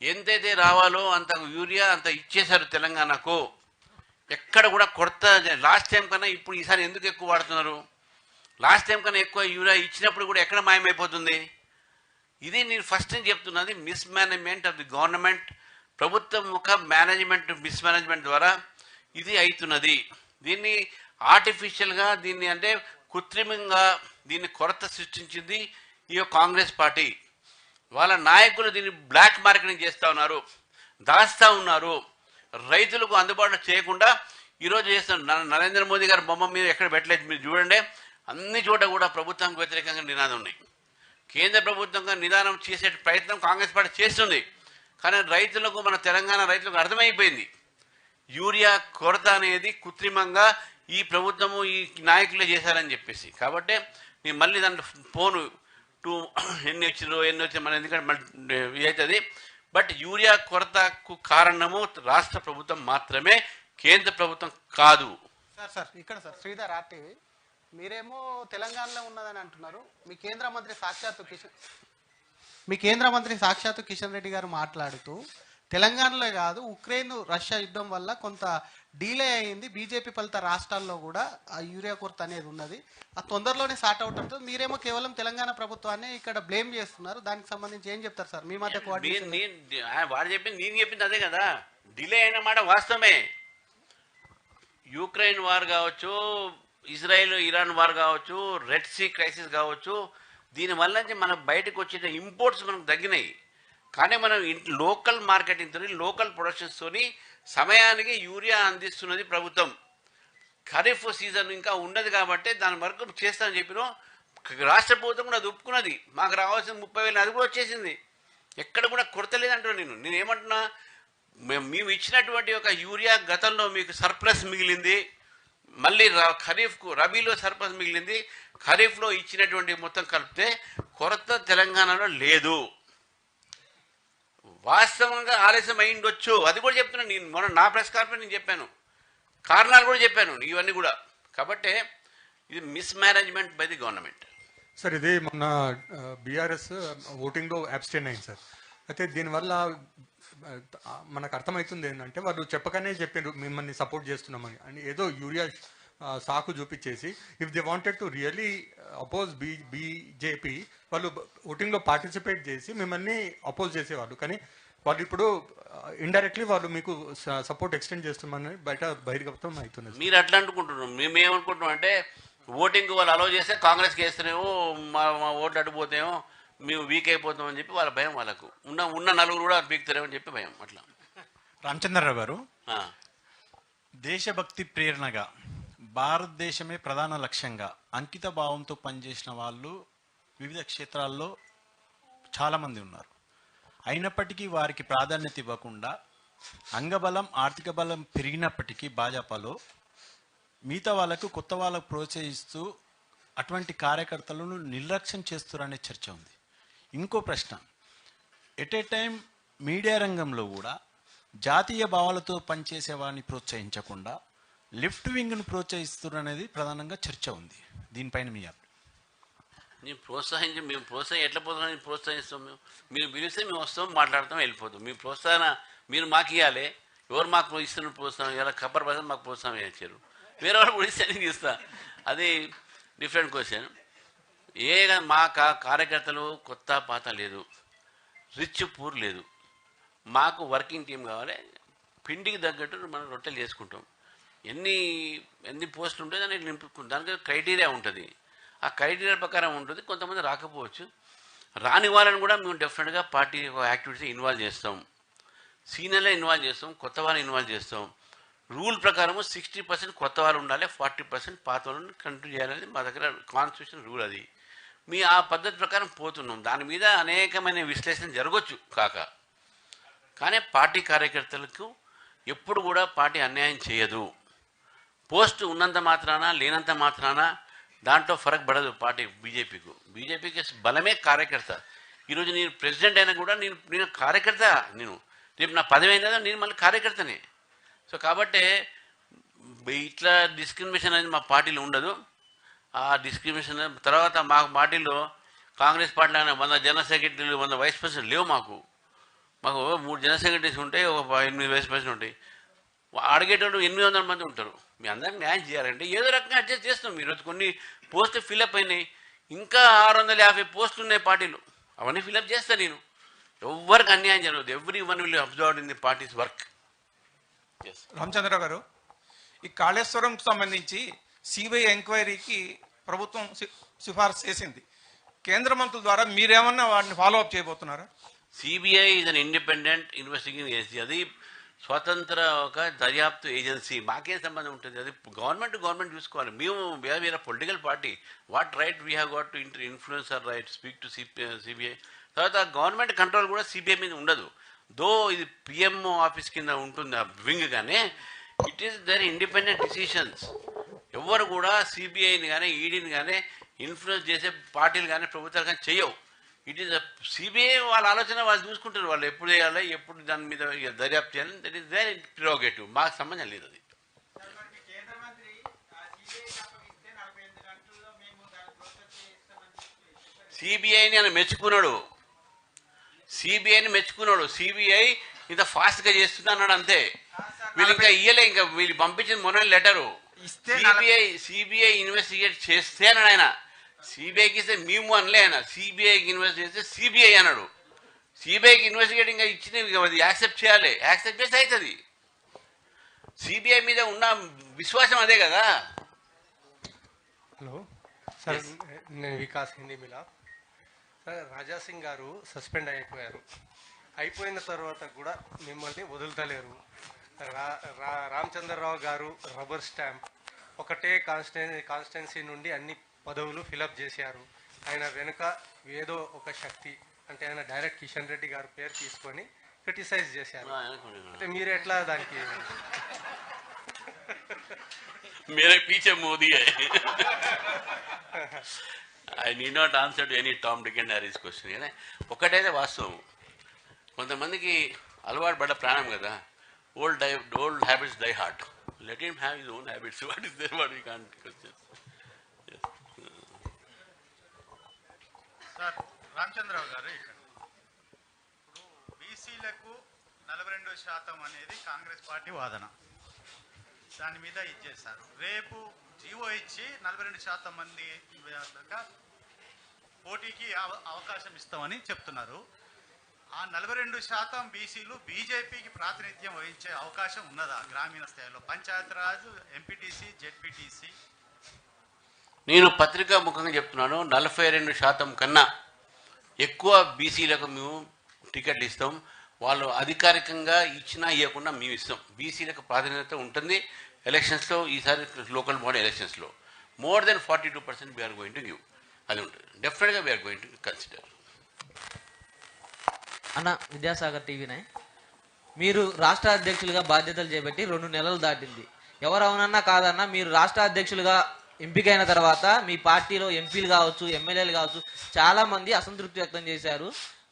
ఎంతైతే రావాలో అంత యూరియా అంత ఇచ్చేశారు తెలంగాణకు. ఎక్కడ కూడా కొరత లాస్ట్ టైం కన్నా ఇప్పుడు ఈసారి ఎందుకు ఎక్కువ వాడుతున్నారు? లాస్ట్ టైం కన్నా ఎక్కువ యూరియా ఇచ్చినప్పుడు కూడా ఎక్కడ మాయమైపోతుంది? ఇది నేను ఫస్ట్ నుంచి చెప్తున్నది, miss management of the government, ప్రభుత్వం ఒక మేనేజ్మెంట్ మిస్ మేనేజ్మెంట్ ద్వారా ఇది అవుతున్నది. దీన్ని ఆర్టిఫిషియల్గా, దీన్ని అంటే కృత్రిమంగా దీన్ని కొరత సృష్టించింది ఈ కాంగ్రెస్ పార్టీ. వాళ్ళ నాయకులు దీన్ని బ్లాక్ మార్కెటింగ్ చేస్తూ ఉన్నారు, దాస్తూ ఉన్నారు, రైతులకు అందుబాటులో చేయకుండా ఈరోజు చేస్తున్నారు. నరేంద్ర మోదీ గారు బొమ్మ మీద ఎక్కడ పెట్టలేదు, మీరు చూడండి, అన్ని చోట కూడా ప్రభుత్వానికి వ్యతిరేకంగా నినాదం ఉన్నాయి. కేంద్ర ప్రభుత్వంగా నిదానం చేసే ప్రయత్నం కాంగ్రెస్ పార్టీ చేస్తుంది, కానీ రైతులకు, మన తెలంగాణ రైతులకు అర్థమైపోయింది యూరియా కొరత అనేది కృత్రిమంగా ఈ ప్రభుత్వము ఈ నాయకులే చేశారని చెప్పేసి. కాబట్టి నేను మళ్ళీ దాంట్లో ఫోను ఎన్ని వచ్చినా మన ఎందుకంటే మళ్ళీ అవుతుంది. బట్ యూరియా కొరతకు కారణము రాష్ట్ర ప్రభుత్వం మాత్రమే, కేంద్ర ప్రభుత్వం కాదు. సార్ ఇక్కడ సార్ శ్రీధర్ ఆర్టీవీ, మీరేమో తెలంగాణలో ఉన్నదని అంటున్నారు. మీ కేంద్ర మంత్రి సాక్షాత్తు కిషన్ రెడ్డి గారు మాట్లాడుతూ తెలంగాణలో కాదు, ఉక్రెయిన్ రష్యా యుద్ధం వల్ల కొంత డీలే అయింది, బీజేపీ ఫలిత రాష్ట్రాల్లో కూడా ఆ యూరియా కొరత అనేది ఉన్నది, ఆ తొందరలోనే సార్ట్ అవుట్ అవుతుంది. మీరేమో కేవలం తెలంగాణ ప్రభుత్వాన్ని ఇక్కడ బ్లేమ్ చేస్తున్నారు. దానికి సంబంధించి ఏం చెప్తారు సార్? మీ మధ్య వాడు చెప్పింది నేను చెప్పింది అదే కదా. డిలే అయిన మాట వాస్తవమే. యూక్రెయిన్ వార్ కావచ్చు, ఇజ్రాయెల్ ఇరాన్ వార్ కావచ్చు, రెడ్ సీ క్రైసిస్ కావచ్చు, దీనివల్ల నుంచి మనం బయటకు వచ్చే ఇంపోర్ట్స్ మనకు తగ్గినాయి. కానీ మనం లోకల్ మార్కెటింగ్తో, లోకల్ ప్రొడక్షన్స్తో సమయానికి యూరియా అందిస్తున్నది ప్రభుత్వం. ఖరీఫ్ సీజన్ ఇంకా ఉన్నది కాబట్టి దాని వరకు చేస్తానని చెప్పిన రాష్ట్ర ప్రభుత్వం కూడా అది ఒప్పుకున్నది. మాకు రావాల్సిన 30,000 అది కూడా వచ్చేసింది. ఎక్కడ కూడా కొరత లేదంటున్నా. నేను ఏమంటున్నా, మేము ఇచ్చినటువంటి ఒక యూరియా గతంలో మీకు సర్ప్లస్ మిగిలింది, మళ్ళీ ఖరీఫ్కు రబీలో సర్ప్లస్ మిగిలింది, ఖరీఫ్లో ఇచ్చినటువంటి మొత్తం కలిపితే కొరత తెలంగాణలో లేదు. వాస్తవంగా ఆలస్యం అయిండొచ్చు, అది కూడా చెప్తున్నాను నేను. మొన్న నా ప్రెస్ కాన్ఫరెన్స్ నేను చెప్పాను, కారణాలు కూడా చెప్పాను ఇవన్నీ కూడా. కాబట్టి ఇది miss management by the government. Sir ఇది మొన్న బీఆర్ఎస్ ఓటింగ్లో అబ్స్టైన్ అయింది సార్. అయితే దీనివల్ల మనకు అర్థమవుతుంది ఏంటంటే వాళ్ళు చెప్పకనే చెప్పారు మిమ్మల్ని సపోర్ట్ చేస్తున్నామని, అని ఏదో యూరియా సాకు చూపించేసి if they wanted to really oppose BJP వాళ్ళు ఓటింగ్లో పార్టిసిపేట్ చేసి మిమ్మల్ని అపోజ్ చేసేవాళ్ళు. కానీ వాళ్ళు ఇప్పుడు ఇండైరెక్ట్లీ వాళ్ళు మీకు సపోర్ట్ ఎక్స్టెండ్ చేస్తున్నామని బహిర్గతం అవుతున్నది. మీరు అట్లా అనుకుంటున్నాం, మేము ఏమనుకుంటున్నాం అంటే ఓటింగ్ వాళ్ళు అలౌ చేస్తే కాంగ్రెస్కి వేస్తేనేమో మా ఓట్లు అడ్డుపోతేమో మేము వీక్ అయిపోతామని చెప్పి వాళ్ళ భయం, వాళ్ళకు ఉన్న నలుగురు కూడా పీకుతారేమని చెప్పి భయం. అట్లా రామచంద్రరావు గారు, దేశభక్తి ప్రేరణగా భారతదేశమే ప్రధాన లక్ష్యంగా అంకిత భావంతో పనిచేసిన వాళ్ళు వివిధ క్షేత్రాల్లో చాలామంది ఉన్నారు. అయినప్పటికీ వారికి ప్రాధాన్యత ఇవ్వకుండా అంగబలం ఆర్థిక బలం పెరిగినప్పటికీ భాజపాలో మిగతా వాళ్ళకు కొత్త వాళ్ళకు ప్రోత్సహిస్తూ అటువంటి కార్యకర్తలను నిర్లక్ష్యం చేస్తున్నారనే చర్చ ఉంది. ఇంకో ప్రశ్న, ఎట్ ఏ టైం మీడియా రంగంలో కూడా జాతీయ భావాలతో పనిచేసే వారిని ప్రోత్సహించకుండా లెఫ్ట్ వింగ్ను ప్రోత్సహిస్తున్నారనేది ప్రధానంగా చర్చ ఉంది. దీనిపైన మీ మేము ప్రోత్సహం ఎట్లా పోతున్నాం, ప్రోత్సహిస్తాం. మీరు పిలిస్తే మేము వస్తాం, మాట్లాడతాం, వెళ్ళిపోతాం. మీ ప్రోత్సాహన మీరు మాకు ఇవ్వాలి. ఎవరు మాకు ఇస్తున్న ప్రోత్సాహం ఇలా ఖబర్ పర్సన్ మాకు ప్రోత్సాహం ఇచ్చారు, వేరే వాళ్ళు కూడా ఇస్తే నేను ఇస్తా. అది డిఫరెంట్ క్వశ్చన్. మా కార్యకర్తలు కొత్త పాత లేదు, రిచ్ పూర్ లేదు. మాకు వర్కింగ్ టీం కావాలి. పిండికి తగ్గట్టు మనం రొట్టెలు చేసుకుంటాం. ఎన్ని పోస్టులు ఉంటే దాన్ని నింపుకుంటాం. దానికి క్రైటీరియా ఉంటుంది. ఆ క్రైటీరియా ప్రకారం ఉంటుంది. కొంతమంది రాకపోవచ్చు. రాని వాళ్ళని కూడా మేము డెఫినెట్గా పార్టీ యాక్టివిటీస్ ఇన్వాల్వ్ చేస్తాం. సీనియర్లే ఇన్వాల్వ్ చేస్తాం, కొత్త వాళ్ళని ఇన్వాల్వ్ చేస్తాం. రూల్ ప్రకారము 60% కొత్త వాళ్ళు ఉండాలి, 40% పాత వాళ్ళని కంటిన్యూ చేయాలనేది మా దగ్గర కాన్స్టిట్యూషన్ రూల్. అది ఆ పద్ధతి ప్రకారం పోతున్నాం. దాని మీద అనేకమైన విశ్లేషణ జరగవచ్చు కానీ పార్టీ కార్యకర్తలకు ఎప్పుడు కూడా పార్టీ అన్యాయం చేయదు. పోస్ట్ ఉన్నంత మాత్రాన లేనంత మాత్రాన దాంట్లో ఫరక్ పడదు పార్టీ. బీజేపీకి బలమే కార్యకర్త. ఈరోజు నేను ప్రెసిడెంట్ అయినా కూడా నేను కార్యకర్త. రేపు నా పదవి అయిన నేను మళ్ళీ కార్యకర్తనే. సో కాబట్టి ఇట్లా డిస్క్రిమినేషన్ అనేది మా పార్టీలో ఉండదు. ఆ డిస్క్రిమినేషన్ తర్వాత మా పార్టీలో కాంగ్రెస్ పార్టీలో 100 జనరల్ సెక్రటరీలు 100 వైస్ ప్రెసిడెంట్ లేవు. మాకు 3 జనరల్ సెక్రటరీస్ ఉంటాయి, ఒక 8 వైస్ ప్రెసిడెంట్ ఉంటాయి. అడిగేటోళ్ళు 800 మంది ఉంటారు. మీ అందరికి న్యాయం చేయాలంటే ఏదో రకంగా అడ్జస్ట్ చేస్తాం. ఈరోజు కొన్ని పోస్టులు ఫిల్అప్ అయినాయి, ఇంకా 650 పోస్టులు ఉన్నాయి పార్టీలో. అవన్నీ ఫిల్అప్ చేస్తాను నేను. ఎవరికి అన్యాయం జరగదు. Everyone will observe in the parties work. Ramachandra Rao garu, ఈ కాళేశ్వరంకు సంబంధించి సిబిఐ ఎంక్వైరీకి ప్రభుత్వం సిఫార్సు చేసింది. కేంద్ర మంత్రుల ద్వారా మీరేమన్నా వాటిని ఫాలో అప్ చేయబోతున్నారా? CBI is an independent investigating agency. అది స్వతంత్ర ఒక దర్యాప్తు ఏజెన్సీ. మాకేం సంబంధం ఉంటుంది? అది గవర్నమెంట్ చూసుకోవాలి. మేము we're political party. What right we have got to influence or right speak to CBI. తర్వాత గవర్నమెంట్ కంట్రోల్ కూడా సిబిఐ మీద ఉండదు. దో ఇది పిఎంఓ ఆఫీస్ కింద ఉంటుంది ఆ వింగ్. కానీ it is their independent decisions. ఎవరు కూడా సిబిఐని కానీ ఈడీని కానీ ఇన్ఫ్లుయెన్స్ చేసే పార్టీలు కానీ ప్రభుత్వాలు కానీ చేయవు. ఇట్ ఈస్ సిబిఐ వాళ్ళ ఆలోచన వాళ్ళు చూసుకుంటారు. వాళ్ళు ఎప్పుడు చేయాలి, ఎప్పుడు దాని మీద దర్యాప్తు చేయాలి. That is their prerogative. మాకు సంబంధం లేదు అది. సిబిఐని ఆయన మెచ్చుకున్నాడు. సిబిఐ ఇంత ఫాస్ట్గా చేస్తుంది అన్నాడు అంతే. వీళ్ళు ఇంకా ఇయ్యలే. ఇంకా వీళ్ళు పంపించిన మొన్న లెటరు సిబిఐ ఇన్వెస్టిగేట్ చేస్తే అన్నాడు ఆయన. సిబిఐకి ఇస్తే మేము అనలే ఆయన. సిబిఐకి ఇన్వెస్టిగేట్ చేస్తే సిబిఐ అన్నాడు. సిబిఐకి ఇన్వెస్టిగేటింగ్ ఇచ్చింది యాక్సెప్ట్ చేయాలి. యాక్సెప్ట్ చేస్తే అవుతుంది. సిబిఐ మీద ఉన్న విశ్వాసం అదే కదా. హలో సార్, నేను వికాస్ హిందీ మిలా. సార్, రాజా సింగ్ గారు సస్పెండ్ అయిపోయిన తర్వాత కూడా మిమ్మల్ని వదులుతలేరు. రామచంద్రరావు గారు రబ్బర్ స్టాంప్. ఒకటే కాన్స్టిట్యున్సీ నుండి అన్ని పదవులు ఫిలప్ చేశారు. ఆయన వెనుక ఏదో ఒక శక్తి, అంటే ఆయన డైరెక్ట్ కిషన్ రెడ్డి గారి పేరు తీసుకొని క్రిటిసైజ్ చేశారు. అంటే మీరు ఎట్లా దానికి? मेरे पीछे मोदी है. I need not answer to any Tom, Dick and Harry's question. ఒకటైతే వాస్తవం, కొంతమందికి అలవాటు పడ్డ ప్రాణం కదా. Old habits die hard. Let him have his own habits. What is there, what we can't question. Ramachandra Rao garu ఇక్కడ ఇప్పుడు బీసీలకు 42% అనేది కాంగ్రెస్ పార్టీ వాదన. దాని మీద ఇచ్చేస్తారు. రేపు జీవో ఇచ్చి 42% మంది పోటీకి అవకాశం ఇస్తామని చెప్తున్నారు. ఆ 42% బీసీలు బీజేపీకి ప్రాతినిధ్యం వహించే అవకాశం ఉన్నదా గ్రామీణ స్థాయిలో? Panchayati Raj, MPTC, ZPTC. నేను పత్రికా ముఖంగా చెప్తున్నాను, 42% కన్నా ఎక్కువ బీసీలకు మేము టికెట్లు ఇస్తాం. వాళ్ళు అధికారికంగా ఇచ్చినా ఇవ్వకుండా మేము ఇస్తాం. బీసీలకు ప్రాధాన్యత ఉంటుంది ఎలక్షన్స్లో. ఈసారి లోకల్ బాడీ ఎలక్షన్స్లో more than 42% we're going to give. అది ఉంటుంది. డెఫినెట్గా వీఆర్ గోయింగ్ టు కన్సిడర్. అన్న విద్యాసాగర్ టీవీనే. మీరు రాష్ట్ర అధ్యక్షులుగా బాధ్యతలు చేపట్టి 2 నెలలు దాటింది. ఎవరు అవునన్నా కాదన్నా మీరు రాష్ట్ర అధ్యక్షులుగా ఎంపికైన తర్వాత మీ పార్టీలో ఎంపీలు కావచ్చు, ఎమ్మెల్యేలు కావచ్చు, చాలా మంది అసంతృప్తి వ్యక్తం చేశారు.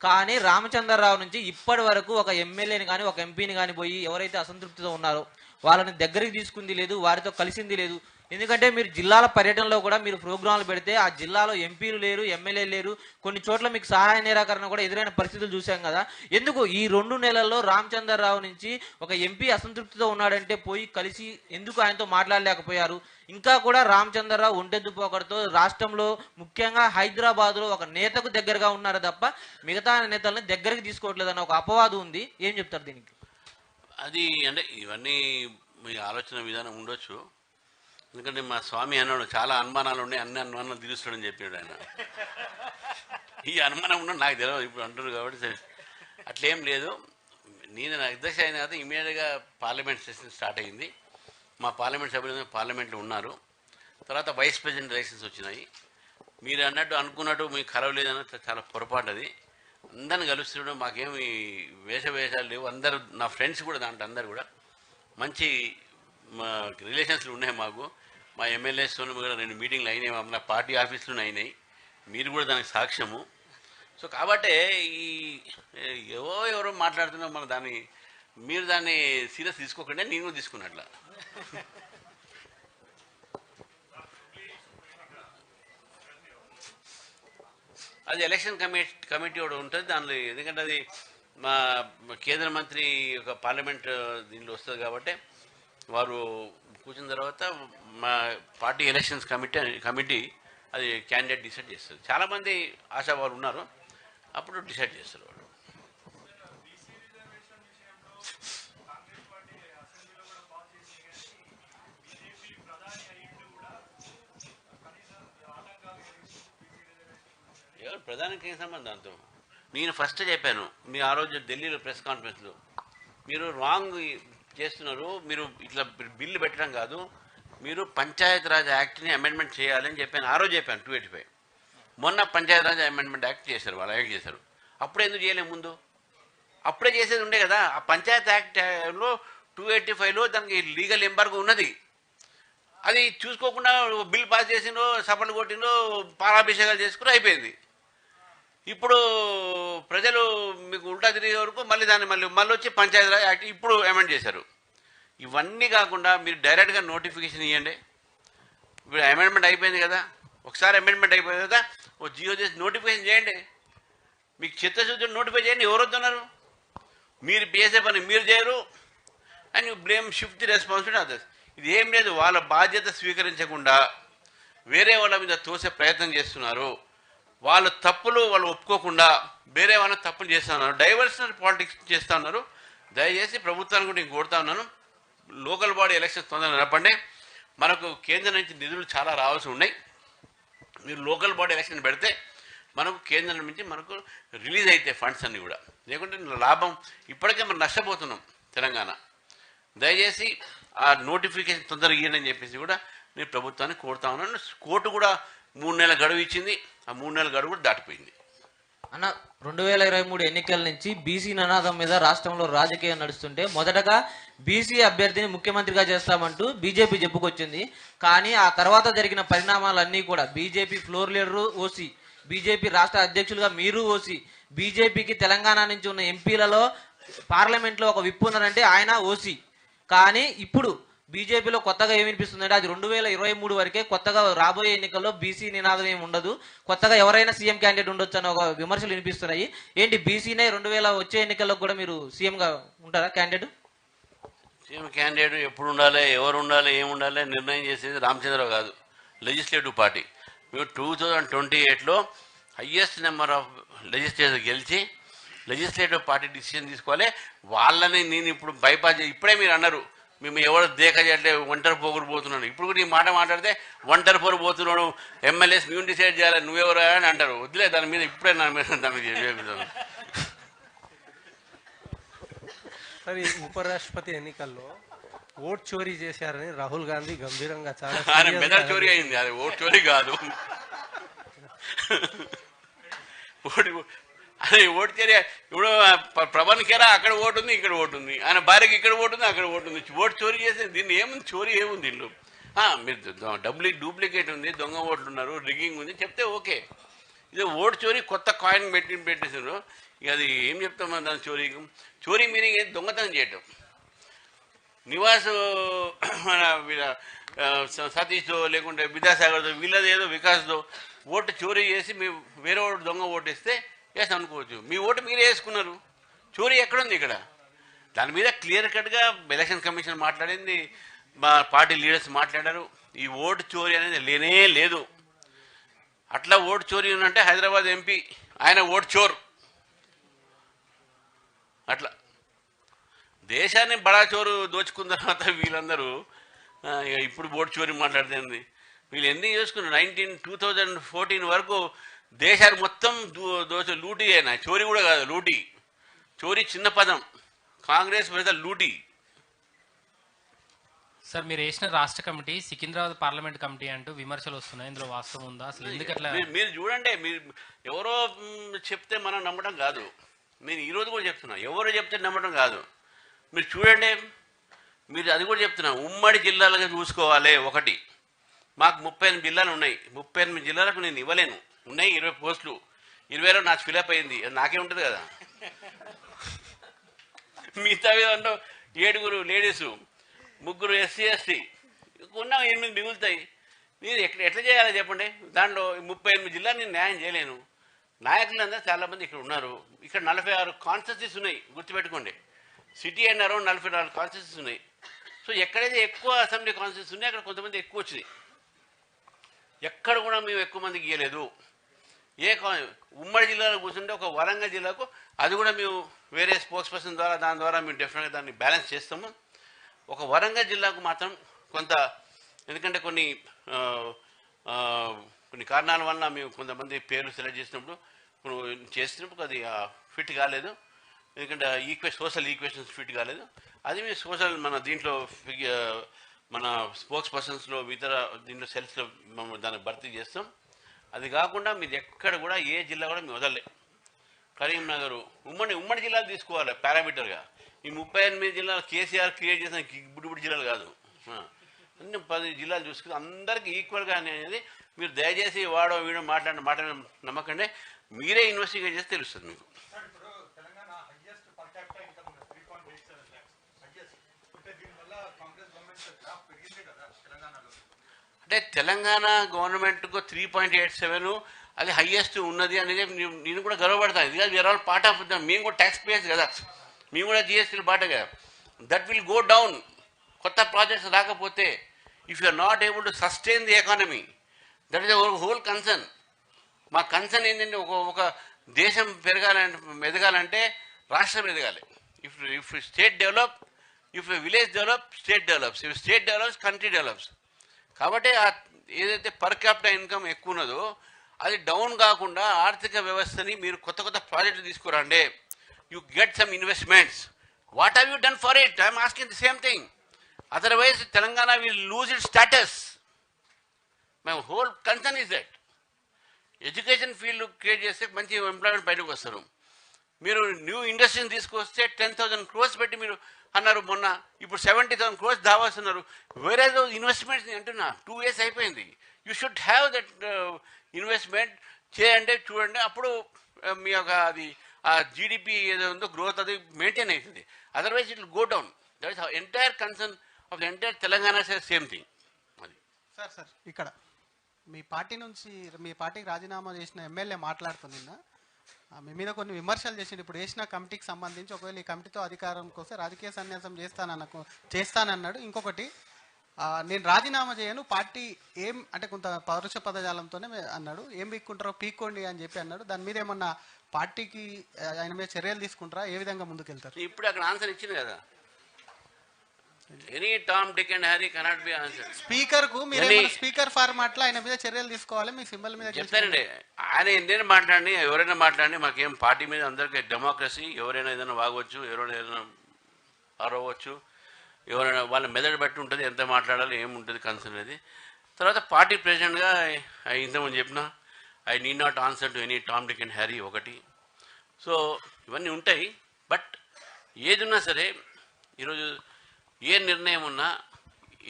కానీ రామచంద్రరావు నుంచి ఇప్పటి వరకు ఒక ఎమ్మెల్యేని కానీ ఒక ఎంపీని కానీ పోయి ఎవరైతే అసంతృప్తితో ఉన్నారో వాళ్ళని దగ్గరికి తీసుకుంది లేదు, వారితో కలిసింది లేదు. ఎందుకంటే మీరు జిల్లాల పర్యటనలో కూడా మీరు ప్రోగ్రాంలు పెడితే ఆ జిల్లాలో ఎంపీలు లేరు, ఎమ్మెల్యేలు లేరు, కొన్ని చోట్ల మీకు సహాయ నిరాకరణ కూడా ఎదురైన పరిస్థితులు చూసాం కదా. ఎందుకు ఈ 2 నెలల్లో రామచంద్రరావు నుంచి ఒక ఎంపీ అసంతృప్తితో ఉన్నాడంటే పోయి కలిసి ఎందుకు ఆయనతో మాట్లాడలేకపోయారు? ఇంకా కూడా రామచంద్రరావు ఒంటెద్దు పోకడతో రాష్ట్రంలో ముఖ్యంగా హైదరాబాద్లో ఒక నేతకు దగ్గరగా ఉన్నారు తప్ప మిగతా నేతలను దగ్గరికి తీసుకోవట్లేదన్న ఒక అపవాదం ఉంది. ఏం చెప్తారు దీనికి? అది అంటే ఇవన్నీ మీ ఆలోచన విధానం ఉండొచ్చు. ఎందుకంటే మా స్వామి అన్నాడు చాలా అనుమానాలు ఉన్నాయి, అన్ని అనుమానాలు తీరుస్తాడని చెప్పాడు ఆయన. ఈ అనుమానం ఉన్నా నాకు తెలియదు, ఇప్పుడు అంటున్నారు కాబట్టి అట్లేం లేదు. నేను అధ్యక్ష అయిన తర్వాత ఇమీడియట్గా పార్లమెంట్ సెషన్ స్టార్ట్ అయింది. మా పార్లమెంట్ సభ్యులు పార్లమెంట్లో ఉన్నారు. తర్వాత వైస్ ప్రెసిడెంట్ ఎలక్షన్స్ వచ్చినాయి. మీరు అన్నట్టు అనుకున్నట్టు మీకు కలవలేదన్న చాలా పొరపాటు. అది అందరిని కలుస్తున్నాడు. మాకేమి వేషాలు లేవు. అందరూ నా ఫ్రెండ్స్ కూడా దాంట్లో అందరు కూడా మంచి రిలేషన్స్లు ఉన్నాయి మాకు. మా ఎమ్మెల్యేస్తో కూడా 2 మీటింగ్లు అయినాయి, నా పార్టీ ఆఫీసులోనే అయినాయి. మీరు కూడా దానికి సాక్ష్యము. సో కాబట్టి ఈ ఎవరో మాట్లాడుతున్నా మన దాన్ని మీరు దాన్ని సీరియస్ తీసుకోకుండా నేను కూడా తీసుకున్నట్ల. అది ఎలక్షన్ కమిటీ కూడా ఉంటుంది దానిలో. ఎందుకంటే అది మా కేంద్ర మంత్రి ఒక పార్లమెంట్ దీనిలో వస్తుంది కాబట్టి వారు కూర్చున్న తర్వాత మా పార్టీ ఎలక్షన్స్ కమిటీ అది క్యాండిడేట్ డిసైడ్ చేస్తుంది. చాలామంది ఆశావారు ఉన్నారు, అప్పుడు డిసైడ్ చేస్తారు వాళ్ళు. ఎవరు ప్రధానికి ఏం సంబంధం దాంతో? నేను ఫస్ట్ చెప్పాను మీ ఆ రోజు ఢిల్లీలో ప్రెస్ కాన్ఫరెన్స్లో, మీరు రాంగ్ చేస్తున్నారు. మీరు ఇట్లా బిల్లు పెట్టడం కాదు, మీరు పంచాయతీరాజ్ యాక్ట్ని అమెండ్మెంట్ చేయాలని చెప్పాను. ఆ రోజు చెప్పాను 285. మొన్న పంచాయతీరాజ్ అమెండ్మెంట్ యాక్ట్ చేశారు, వాళ్ళు యాక్ట్ చేశారు. అప్పుడే ఎందుకు చేయలేము? ముందు అప్పుడే చేసేది ఉండే కదా. ఆ పంచాయత్ యాక్ట్లో 285లో దానికి లీగల్ ఎంబార్గో ఉన్నది. అది చూసుకోకుండా బిల్ పాస్ చేసిండ్రో, సభలు కొట్టిండ్రో, పాలాభిషేకాలు చేసుకుని అయిపోయింది. ఇప్పుడు ప్రజలు మీకు ఉల్టా తిరిగే వరకు మళ్ళీ దాన్ని మళ్ళీ వచ్చి పంచాయతీరాజ్ యాక్ట్ ఇప్పుడు అమెండ్ చేశారు. ఇవన్నీ కాకుండా మీరు డైరెక్ట్గా నోటిఫికేషన్ ఇవ్వండి. ఇప్పుడు అమెండ్మెంట్ అయిపోయింది కదా, ఒకసారి అమెండ్మెంట్ అయిపోయింది కదా, ఓ జియో చేసి నోటిఫికేషన్ చేయండి. మీకు చిత్తశుద్ధి నోటిఫై చేయండి. ఎవరు వద్దన్నారు? మీరు చేసే పని మీరు చేయరు and you blame shift the responsibility others. ఇది ఏం లేదు, వాళ్ళ బాధ్యత స్వీకరించకుండా వేరే వాళ్ళ మీద తోసే ప్రయత్నం చేస్తున్నారు. వాళ్ళ తప్పులు వాళ్ళు ఒప్పుకోకుండా వేరే వాళ్ళ తప్పులు చేస్తూ ఉన్నారు, డైవర్షనల్ పాలిటిక్స్ చేస్తూ ఉన్నారు. దయచేసి ప్రభుత్వాన్ని కూడా నేను కోరుతా ఉన్నాను, లోకల్ బాడీ ఎలక్షన్స్ తొందరగా నడపండి. మనకు కేంద్రం నుంచి నిధులు చాలా రావాల్సి ఉన్నాయి. మీరు లోకల్ బాడీ ఎలక్షన్ పెడితే మనకు కేంద్రం నుంచి మనకు రిలీజ్ అయితే ఫండ్స్ అన్నీ కూడా, లేకుంటే లాభం ఇప్పటికే మనం నష్టపోతున్నాం తెలంగాణ. దయచేసి ఆ నోటిఫికేషన్ తొందరగా ఇవ్వండి అని చెప్పేసి కూడా నేను ప్రభుత్వాన్ని కోరుతా ఉన్నాను. కోర్టు కూడా 3 నెలల గడువు ఇచ్చింది, ఆ 3 నెలల గడువు కూడా దాటిపోయింది. అన్న 2023 ఎన్నికల నుంచి బీసీ నినాదం మీద రాష్ట్రంలో రాజకీయం నడుస్తుంటే మొదటగా బీసీ అభ్యర్థిని ముఖ్యమంత్రిగా చేస్తామంటూ బీజేపీ చెప్పుకొచ్చింది. కానీ ఆ తర్వాత జరిగిన పరిణామాలన్నీ కూడా BJP floor leader OC, BJP రాష్ట్ర అధ్యక్షులుగా మీరు ఓసీ, బీజేపీకి తెలంగాణ నుంచి ఉన్న ఎంపీలలో పార్లమెంట్లో ఒక విప్ ఉన్నారంటే ఆయన ఓసీ. కానీ ఇప్పుడు బీజేపీలో కొత్తగా ఏమి వినిపిస్తుందంటే అది 2023 వరకే, కొత్తగా రాబోయే ఎన్నికల్లో బీసీ నినాదం ఏమి ఉండదు, కొత్తగా ఎవరైనా సీఎం క్యాండిడేట్ ఉండొచ్చు అన్న ఒక విమర్శలు వినిపిస్తున్నాయి. ఏంటి బీసీనే 2000 వచ్చే ఎన్నికల్లో కూడా మీరు సీఎంగా ఉంటారా క్యాండిడేట్? సీఎం క్యాండిడేట్ ఎప్పుడు ఉండాలి, ఎవరు ఉండాలి, ఏమి ఉండాలి నిర్ణయం చేసేది రామచంద్రరావు కాదు, లెజిస్లేటివ్ పార్టీ. మేము 2028లో హయ్యెస్ట్ నెంబర్ ఆఫ్ లెజిస్లేటివ్ గెలిచి లెజిస్లేటివ్ పార్టీ డిసిషన్ తీసుకోవాలి. వాళ్ళని నేను ఇప్పుడు బైపాస్ ఇప్పుడే మీరు అన్నారు మేము ఎవరు దేక చేయట్లే ఒంటరి పోగురు పోతున్నాడు. ఇప్పుడు కూడా ఈ మాట మాట్లాడితే ఒంటరి పోరు పోతున్నాడు, ఎమ్మెల్యేస్ మేము డిసైడ్ చేయాలి, నువ్వెవరా అని అంటారు. వద్దులే దాని మీద ఇప్పుడే దాని మీద సరే, ఉపరాష్ట్రపతి ఎన్నికల్లో ఓట్ చోరీ చేశారని రాహుల్ గాంధీ గంభీరంగా చాలా ఆయన మెదడు చోరీ అయింది, అది ఓట్ చోరీ కాదు. అదే ఓటు చోరీ. ఇప్పుడు ప్రభాన్ ఖేరా అక్కడ ఓటు ఉంది, ఇక్కడ ఓటు ఉంది, ఆయన భార్యకి ఇక్కడ ఓటు ఉంది, అక్కడ ఓటు ఉంది. ఓటు చోరీ చేస్తే దీన్ని ఏముంది, చోరీ ఏముంది దీనిలో? మీరు డూప్లికేట్ ఉంది, దొంగ ఓట్లు ఉన్నారు, రిగ్గింగ్ ఉంది చెప్తే ఓకే. ఇది ఓటు చోరీ కొత్త కాయిన్ పెట్టేసారు. ఇక అది ఏం చెప్తాం దాని చోరీ? చోరీ మీనింగ్ ఏంటి? దొంగతనం చేయటం. నివాస్ మన సతీష్తో లేకుంటే విద్యాసాగర్తో వీళ్ళది ఏదో వికాస్తో ఓటు చోరీ చేసి మీ వేరే ఓటు దొంగ ఓటు ఇస్తే ఎస్ అనుకోవచ్చు. మీ ఓటు మీరే వేసుకున్నారు, చోరీ ఎక్కడుంది ఇక్కడ? దాని మీద క్లియర్ కట్గా ఎలక్షన్ కమిషన్ మాట్లాడింది, మా పార్టీ లీడర్స్ మాట్లాడారు. ఈ ఓటు చోరీ అనేది లేనే లేదు. అట్లా ఓటు చోరీ ఉన్నంటే హైదరాబాద్ ఎంపీ ఆయన ఓటు చోర్. అట్లా దేశాన్ని బడా చోరు దోచుకున్న తర్వాత వీళ్ళందరూ ఇప్పుడు ఓటు చోరీ మాట్లాడుతుంది. వీళ్ళు ఎన్ని చేసుకున్నారు? 2014 వరకు దేశాన్ని మొత్తం లూటీ అయినా, చోరీ కూడా కాదు లూటీ. చోరీ చిన్న పదం, కాంగ్రెస్ ప్రజలు లూటీ. సార్, మీరు వేసిన రాష్ట్ర కమిటీ సికింద్రాబాద్ పార్లమెంట్ కమిటీ అంటూ విమర్శలు వస్తున్నాయి, ఇందులో వాస్తవం ఉందా అసలు? ఎందుకట్లా? మీరు చూడండి, మీరు ఎవరో చెప్తే మనం నమ్మడం కాదు. నేను ఈరోజు కూడా చెప్తున్నా, ఎవరో చెప్తే నమ్మడం కాదు. మీరు చూడండి, మీరు అది కూడా చెప్తున్నా, ఉమ్మడి జిల్లాలుగా చూసుకోవాలి. ఒకటి, మాకు 38 జిల్లాలు ఉన్నాయి, 38 జిల్లాలకు నేను ఇవ్వలేను. ఉన్నాయి 20 పోస్టులు, 20లో నాకు ఫిలప్ అయింది, నాకే ఉంటుంది కదా. మిగతా విధంగా 7 లేడీసు, 3 SC ST, ఉన్న 8 మిగులుతాయి. మీరు ఎట్లా చేయాలో చెప్పండి? దాంట్లో 38 జిల్లాలు నేను న్యాయం చేయలేను. నాయకులందరూ చాలామంది ఇక్కడ ఉన్నారు. ఇక్కడ 46 కాన్స్టిట్యూన్సీస్ ఉన్నాయి, గుర్తుపెట్టుకోండి. సిటీ అండ్ అరౌండ్ 44 కాన్స్టిట్యూన్సీస్ ఉన్నాయి. సో ఎక్కడైతే ఎక్కువ అసెంబ్లీ కాన్స్టిట్యూన్సీ ఉన్నాయి అక్కడ కొంతమంది ఎక్కువ వచ్చినాయి. ఎక్కడ కూడా మేము ఎక్కువ మందికి ఇవ్వలేదు. ఉమ్మడి జిల్లాలో కూర్చుంటే ఒక వరంగల్ జిల్లాకు అది కూడా మేము వేరే స్పోక్స్ పర్సన్ ద్వారా దాని ద్వారా మేము డెఫినెట్గా దాన్ని బ్యాలెన్స్ చేస్తాము. ఒక వరంగల్ జిల్లాకు మాత్రం కొంత, ఎందుకంటే కొన్ని కారణాల వల్ల మేము కొంతమంది పేర్లు సెలెక్ట్ చేసినప్పుడు అది ఫిట్ కాలేదు. ఎందుకంటే సోషల్ ఈక్వేషన్స్ ఫిట్ కాలేదు. అది మేము సోషల్ మన దీంట్లో మన స్పోక్స్ పర్సన్స్లో ఇతర దీంట్లో సెల్స్లో మేము దాన్ని భర్తీ చేస్తాం. అది కాకుండా మీరు ఎక్కడ కూడా ఏ జిల్లా కూడా మేము వదలలే. కరీంనగర్ ఉమ్మడి జిల్లాలు తీసుకోవాలి పారామీటర్గా. ఈ 38 జిల్లాలు కేసీఆర్ క్రియేట్ చేసిన బుడ్డి జిల్లాలు కాదు, అన్ని 10 జిల్లాలు చూసుకుని అందరికీ ఈక్వల్గా అనేది మీరు దయచేసి వాడో వీడో మాట్లాడిన నమ్మకండి. మీరే ఇన్వెస్టిగేట్ చేస్తే తెలుస్తుంది మీకు. అంటే తెలంగాణ గవర్నమెంట్కు 3.87 అది హయ్యెస్ట్ ఉన్నది అనేది నేను కూడా గర్వపడతాను. ఇది కాదు, we're all part of the, మేము కూడా ట్యాక్స్ పేయర్స్ కదా, మేము కూడా జిఎస్టీలు పాట కదా. That will go down. కొత్త ప్రాజెక్ట్స్ రాకపోతే if you are not able to sustain the economy, that is our whole concern. మా కన్సర్న్ ఏంటంటే ఒక దేశం ఎదగాలంటే రాష్ట్రం ఎదగాలి. If state develop, if village develop, state develops. If state develops, country develops. కాబట్టి ఏదైతే పర్ క్యాపిటల్ ఇన్కమ్ ఎక్కువ ఉన్నదో అది డౌన్ కాకుండా ఆర్థిక వ్యవస్థని మీరు కొత్త ప్రాజెక్టులు తీసుకురండి. You get some investments. What have you done for it? I'm asking the same thing. Otherwise Telangana will lose it status. My whole concern is that. Education field create చేస్తే మంచి ఎంప్లాయ్మెంట్ బయటకు వస్తారు. మీరు న్యూ ఇండస్ట్రీని తీసుకొస్తే 10,000 crores పెట్టి మీరు అన్నారు మొన్న, ఇప్పుడు 70,000 crores దావాస్తున్నారు. వేరే ఇన్వెస్ట్మెంట్స్ అంటున్నా 2 years అయిపోయింది. You should have that investment చేయండి, చూడండి. అప్పుడు మీ యొక్క అది ఆ జీడిపి ఏదో ఉందో గ్రోత్ అది మెయింటైన్ అవుతుంది. Otherwise it will go down. That is entire concern of the entire Telangana same thing. అది సార్ ఇక్కడ మీ పార్టీ నుంచి మీ పార్టీకి రాజీనామా చేసిన ఎమ్మెల్యే మాట్లాడుతుంది నిన్న మీ మీద కొన్ని విమర్శలు చేసిండు. ఇప్పుడు వేసిన కమిటీకి సంబంధించి ఒకవేళ ఈ కమిటీతో అధికారంకి వస్తే రాజకీయ సన్యాసం చేస్తానన్నాడు. ఇంకొకటి నేను రాజీనామా చేయను, పార్టీ ఏం అంటే కొంత పౌరుష పదజాలంతోనే అన్నాడు. ఏం పీక్కుంటారో పీక్కోండి అని చెప్పి అన్నాడు. దాని మీద ఏమన్నా పార్టీకి ఆయన మీద చర్యలు తీసుకుంటారా? ఏ విధంగా ముందుకెళ్తారు? ఇప్పుడు అక్కడ ఆన్సర్ ఇచ్చింది కదా, any Tom Dick and Harry cannot be answer. Speaker కు మీరు స్పీకర్ ఫార్మాట్ లో ఆయన మీద చర్యలు తీసుకోవాలి, మీ సింబల్ మీద చెప్తారండి. ఆయన ఎన్నైనా మాట్లాడి ఎవరైనా మాట్లాడి మాకేం పార్టీ మీద అందరికీ డెమోక్రసీ, ఎవరైనా ఏదైనా వాగవచ్చు, ఎవరైనా ఏదైనా అరవచ్చు, ఎవరైనా వాళ్ళ మెదడు బట్టి ఉంటుంది ఎంత మాట్లాడాలి ఏముంటుంది కన్సర్న్ అది. తర్వాత పార్టీ ప్రెసిడెంట్గా ఇంతకుముందు చెప్పిన I need not answer to any Tom Dick and Harry ఒకటి. సో ఇవన్నీ ఉంటాయి. బట్ ఏది ఉన్నా సరే ఈరోజు ఏ నిర్ణయం ఉన్నా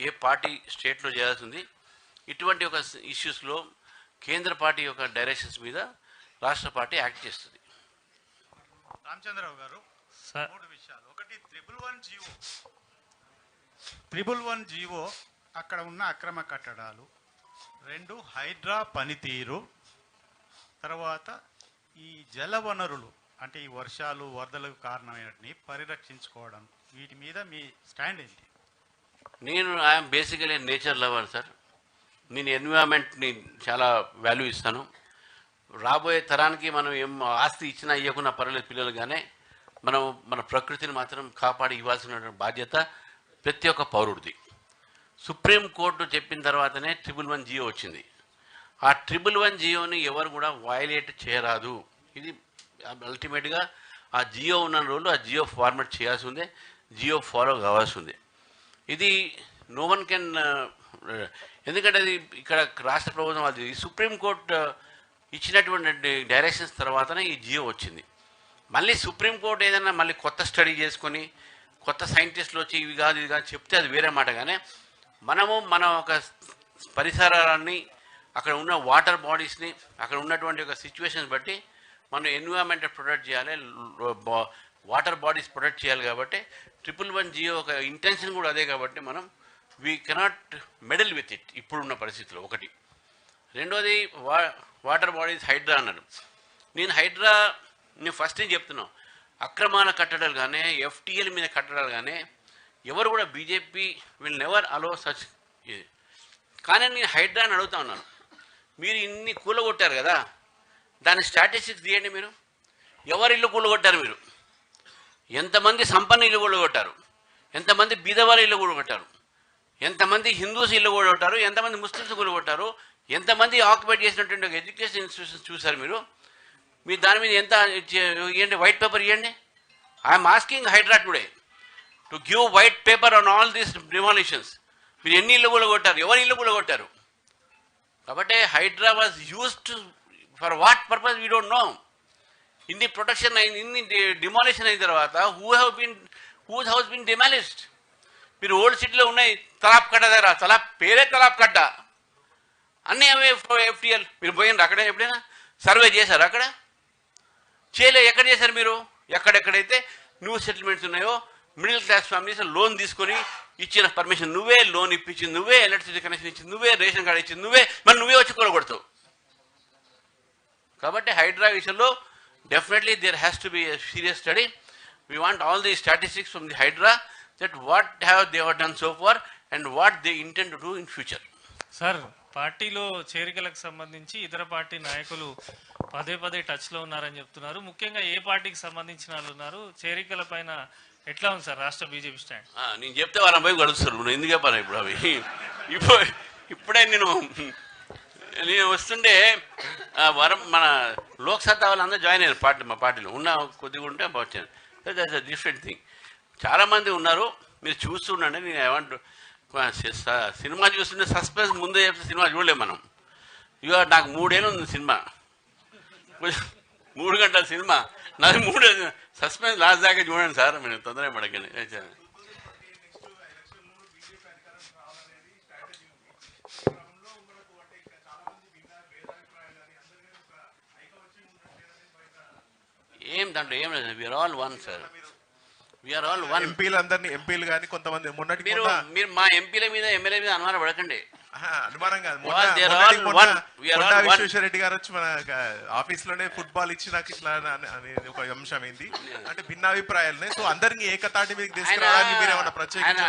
ఏ పార్టీ స్టేట్లో చేయాల్సింది, ఇటువంటి ఒక ఇష్యూస్లో కేంద్ర పార్టీ యొక్క డైరెక్షన్స్ మీద రాష్ట్ర పార్టీ యాక్ట్ చేస్తుంది. రామచంద్రరావు గారు 3 విషయాలు. ఒకటి 111 జీవో అక్కడ ఉన్న అక్రమ కట్టడాలు, 2 హైడ్రా పనితీరు, తర్వాత ఈ జల వనరులు అంటే ఈ వర్షాలు వరదలకు కారణమైనటిని పరిరక్షించుకోవడం, వీటి మీద మీ స్టాండ్ ఏంటి? నేను I'm basically nature lover sir. నేను ఎన్విరాన్మెంట్ని చాలా వాల్యూ ఇస్తాను. రాబోయే తరానికి మనం ఏం ఆస్తి ఇచ్చినా ఇవ్వకున్నా పర్వాలేదు పిల్లలుగానే, మనం మన ప్రకృతిని మాత్రం కాపాడి ఇవ్వాల్సిన బాధ్యత ప్రతి ఒక్క పౌరుడిది. సుప్రీంకోర్టు చెప్పిన తర్వాతనే 111 జియో వచ్చింది. ఆ 111 జియోని ఎవరు కూడా వయలేట్ చేయరాదు. ఇది అల్టిమేట్గా ఆ జియో ఉన్న రోజులు ఆ జియో ఫార్మాట్ చేయాల్సి ఉంది, జియో ఫాలో కావాల్సి ఉంది. ఇది నో వన్ కెన్, ఎందుకంటే అది ఇక్కడ రాష్ట్ర ప్రభుత్వం అది సుప్రీంకోర్టు ఇచ్చినటువంటి డైరెక్షన్స్ తర్వాతనే ఈ జియో వచ్చింది. మళ్ళీ సుప్రీంకోర్టు ఏదైనా మళ్ళీ కొత్త స్టడీ చేసుకొని కొత్త సైంటిస్టులు వచ్చి ఇవి కాదు ఇది కాదు చెప్తే అది వేరే మాట. కానీ మనము మన ఒక పరిసరాన్ని, అక్కడ ఉన్న వాటర్ బాడీస్ని, అక్కడ ఉన్నటువంటి ఒక సిచ్యువేషన్స్ బట్టి మనం ఎన్విరాన్మెంట్ ప్రొటెక్ట్ చేయాలి, వాటర్ బాడీస్ ప్రొటెక్ట్ చేయాలి. కాబట్టి 111 జియో ఒక ఇంటెన్షన్ కూడా అదే. కాబట్టి మనం we cannot medal with it ఇప్పుడున్న పరిస్థితుల్లో. ఒకటి. రెండోది వాటర్ బాడీస్ హైడ్రా అన్నారు. నేను హైడ్రా నేను ఫస్ట్ ఏం చెప్తున్నాను, అక్రమాల కట్టడాలు కానీ ఎఫ్టీఎల్ మీద కట్టడాలు కానీ ఎవరు కూడా BJP will never allow such. కానీ నేను హైడ్రా అని అడుగుతా ఉన్నాను, మీరు ఇన్ని కూలగొట్టారు కదా, దాని స్టాటిస్టిక్స్ తీయండి. మీరు ఎవరి ఇల్లు కూలగొట్టారు, మీరు ఎంతమంది సంపన్న ఇల్లు కూలగొట్టారు, ఎంతమంది బీదవాళ్ళ ఇల్లు కూలగొట్టారు, ఎంతమంది హిందూస్ ఇల్లు కూలగొట్టారు, ఎంతమంది ముస్లిమ్స్ కూలగొట్టారు, ఎంతమంది ఆక్యుపైడ్ చేసినటువంటి ఒక ఎడ్యుకేషన్ ఇన్స్టిట్యూషన్స్ చూశారు మీరు దాని మీద ఎంత ఇవ్వండి, వైట్ పేపర్ ఇవ్వండి. I'm asking HYDRAA today to give white paper on all these demolitions. మీరు ఎన్ని ఇల్లు కూలగొట్టారు, ఎవరి ఇల్లు కూలగొట్టారు. కాబట్టి HYDRAA was used for what purpose we don't know. ఇన్ని ప్రొటెక్షన్ అయింది, ఇన్ని డిమాలిషన్ అయిన తర్వాత హూజ్ హౌస్ బీన్ డిమాలిష్డ్. మీరు ఓల్డ్ సిటీలో ఉన్నాయి తలాప్ కట్ట దగ్గర, తలాప్ పేరే తలాప్ కట్ట, అన్నీ అవే ఎఫ్టీఎల్. మీరు పోయినారు అక్కడే, ఎప్పుడైనా సర్వే చేశారు అక్కడ? చేయలే. ఎక్కడ చేశారు మీరు? ఎక్కడెక్కడైతే న్యూ సెటిల్మెంట్స్ ఉన్నాయో మిడిల్ క్లాస్ ఫ్యామిలీస్ లోన్ తీసుకొని ఇచ్చిన పర్మిషన్ నువ్వే, లోన్ ఇప్పించింది నువ్వే, ఎలక్ట్రిసిటీ కనెక్షన్ ఇచ్చింది నువ్వే, రేషన్ కార్డు ఇచ్చింది నువ్వే, మరి నువ్వే వచ్చి కూలగొడతావు. కాబట్టి హైడ్రా విషయంలో definitely there has to be a serious study. We want all the statistics from the HYDRAA that what have they have done so far and what they intend to do in future. Sir, పార్టీలో చేరికలకు సంబంధించి ఇతర పార్టీ నాయకులు పదే టచ్లో ఉన్నారని చెప్తున్నారు. ముఖ్యంగా ఏ పార్టీకి సంబంధించిన వాళ్ళు ఉన్నారు? చేరికల పైన ఎట్లా ఉంది సార్ రాష్ట్ర బీజేపీ స్టాండ్? నేను చెప్తే వాళ్ళ పోయి గడుస్తారు. నువ్వు ఎందుకు చెప్పాను ఇప్పుడు అవి? ఇప్పుడే నేను వస్తుంటే మన లోక్సత్తా వాళ్ళందరూ జాయిన్ అయ్యారు పార్టీ, మా పార్టీలో ఉన్న కొద్దిగా ఉంటే వచ్చాను. That's a different thing. చాలామంది ఉన్నారు, మీరు చూస్తూ ఉండండి. నేను ఏమంటూ సినిమా చూస్తుంటే సస్పెన్స్ ముందే చెప్తే సినిమా చూడలేము మనం. ఇక నాకు 3 ఏళ్ళు ఉంది సినిమా, 3 గంటల సినిమా నాది. 3 సస్పెన్స్ లాస్ట్ దాకా చూడండి సార్, మీరు తొందరగా పడకండి. ఏం దాంట్లో ఏం లేదు. We're all one sir, we're all one. ఎంపీలు కానీ కొంతమంది మొన్నటి మీరు మా ఎంపీల మీద ఎమ్మెల్యే మీద అనుమానం పడకండి. అనుమానం కాదు, విశ్వేశ్వరరెడ్డి గారు వచ్చి మన ఆఫీస్ లోనే ఫుట్బాల్ ఇచ్చి నాకు ఇట్లా అనేది ఒక అంశం ఏంది అంటే భిన్నాభిప్రాయాలనే. సో అందరినీ ఏకతాటి మీద తీసుకురావడానికి మీరు ఏమన్నా ప్రత్యేకించి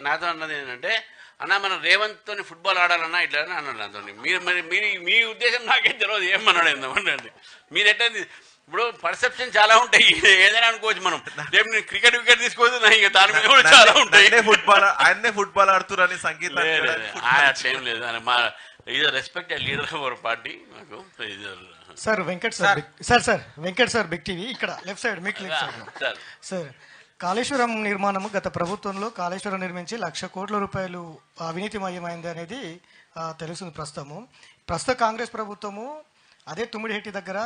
నాతో అన్నది ఏంటంటే అన్న మనం రేవంత్ తోని ఫుట్బాల్ ఆడాలన్నా ఇట్లా అన్నాడు నాతో. మీరు మరి మీ ఉద్దేశం నాకేం తెలియదు ఏమన్నాడు ఏందండి మీరు ఎట్లా. ఇప్పుడు పర్సెప్షన్ చాలా ఉంటాయి, ఏదైనా అనుకోవచ్చు మనం. రేపు నేను క్రికెట్ వికెట్ తీసుకోవచ్చు ఇక దాని మీద కూడా చాలా ఉంటాయి. ఆయన్నే ఫుట్బాల్ ఆడుతున్నారు సంగీతం ఏం లేదు మా is respected leader of our party. నాకు sir Venkat sir big TV ఇక్కడ లెఫ్ట్ సైడ్ మీకు లెఫ్ట్ సైడ్ సార్. కాళేశ్వరం నిర్మాణము గత ప్రభుత్వంలో కాళేశ్వరం నిర్మించి 1,00,000 కోట్ల రూపాయలు అవినీతిమయమైంది అనేది తెలుస్తుంది. ప్రస్తుత కాంగ్రెస్ ప్రభుత్వము అదే తుమ్మిడిహెట్టి దగ్గర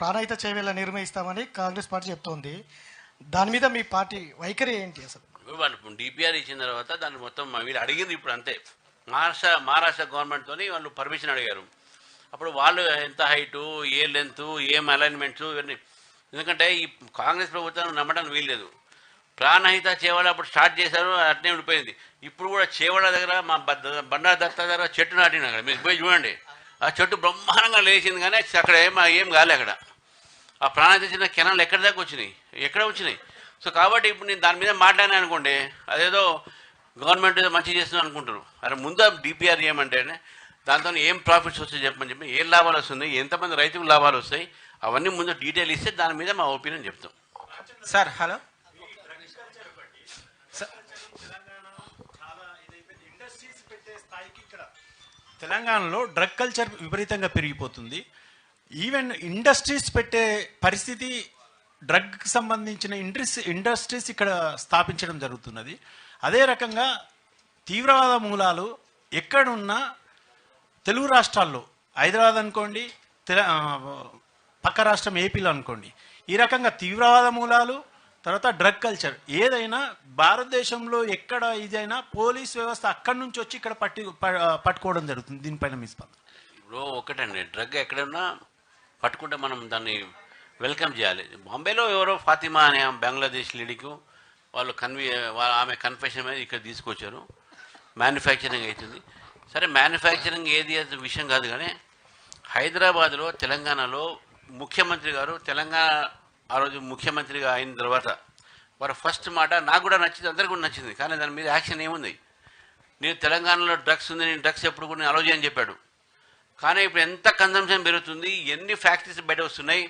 ప్రాణహిత చేవేళ్ళ నిర్వహిస్తామని కాంగ్రెస్ పార్టీ చెప్తోంది. దాని మీద మీ పార్టీ వైఖరి ఏంటి అసలు? వాళ్ళు డిపిఆర్ ఇచ్చిన తర్వాత దాన్ని మొత్తం వీళ్ళు అడిగింది ఇప్పుడు అంతే. మహారాష్ట్ర గవర్నమెంట్తో వాళ్ళు పర్మిషన్ అడిగారు. అప్పుడు వాళ్ళు ఎంత హైటు, ఏ లెంత్, ఏం అలైన్మెంట్స్ ఇవన్నీ. ఎందుకంటే ఈ కాంగ్రెస్ ప్రభుత్వం నమ్మడానికి వీల్లేదు. ప్రాణహిత చేవల అప్పుడు స్టార్ట్ చేశారు, అట్నే ఉండిపోయింది. ఇప్పుడు కూడా చేవల దగ్గర మా బండారు దత్త దగ్గర చెట్టు నాటిన అక్కడ మీరు పోయి చూడండి. ఆ చెట్టు బ్రహ్మాండంగా లేచింది కానీ అక్కడ ఏం కాలే. అక్కడ ఆ ప్రాణహిత చిన్న కెనాలు ఎక్కడి దాకా వచ్చినాయి, ఎక్కడ వచ్చినాయి. సో కాబట్టి ఇప్పుడు నేను దాని మీద మాట్లాడినా అనుకోండి అదేదో గవర్నమెంట్ ఏదో మంచి చేస్తుంది అనుకుంటారు. అరే ముందు డిపిఆర్ ఏమంటే దాంతో ఏం ప్రాఫిట్స్ వస్తాయి చెప్పని చెప్పి, ఏం లాభాలు వస్తున్నాయి, ఎంతమంది రైతులకు లాభాలు వస్తాయి, అవన్నీ ముందు డీటెయిల్ ఇస్తే దాని మీద మా ఒపీనియన్ చెప్తాం. సార్ హలో తెలంగాణలో డ్రగ్ కల్చర్ విపరీతంగా పెరిగిపోతుంది. ఈవెన్ ఇండస్ట్రీస్ పెట్టే పరిస్థితి, డ్రగ్కి సంబంధించిన ఇండస్ట్రీస్ ఇక్కడ స్థాపించడం జరుగుతున్నది. అదే రకంగా తీవ్రవాద మూలాలు ఎక్కడున్నా తెలుగు రాష్ట్రాల్లో, హైదరాబాద్ అనుకోండి, పక్క రాష్ట్రం ఏపీలో అనుకోండి, ఈ రకంగా తీవ్రవాద మూలాలు, తర్వాత డ్రగ్ కల్చర్ ఏదైనా భారతదేశంలో ఎక్కడ ఇదైనా పోలీస్ వ్యవస్థ అక్కడి నుంచి వచ్చి ఇక్కడ పట్టుకోవడం జరుగుతుంది. దీనిపైన మీ స్పందన? ఇప్పుడు ఒకటండి, డ్రగ్ ఎక్కడన్నా పట్టుకుంటే మనం దాన్ని వెల్కమ్ చేయాలి. బాంబేలో ఎవరో ఫాతిమా అనే బంగ్లాదేశ్ లేడీకు వాళ్ళు ఆమె కన్ఫెషన్ మీద ఇక్కడ తీసుకొచ్చారు. మ్యానుఫ్యాక్చరింగ్ అవుతుంది. సరే మ్యానుఫ్యాక్చరింగ్ ఏది విషయం కాదు కానీ హైదరాబాద్లో తెలంగాణలో ముఖ్యమంత్రి గారు ఆ రోజు ముఖ్యమంత్రిగా అయిన తర్వాత వారు ఫస్ట్ మాట నాకు కూడా నచ్చింది, అందరికీ కూడా నచ్చింది. కానీ దాని మీద యాక్షన్ ఏముంది? నేను తెలంగాణలో డ్రగ్స్ ఉంది, నేను డ్రగ్స్ ఎప్పుడు కూడా నేను అలో చేయని చెప్పాడు. కానీ ఇప్పుడు ఎంత కన్జంప్షన్ పెరుగుతుంది, ఎన్ని ఫ్యాక్టరీస్ బయట వస్తున్నాయి,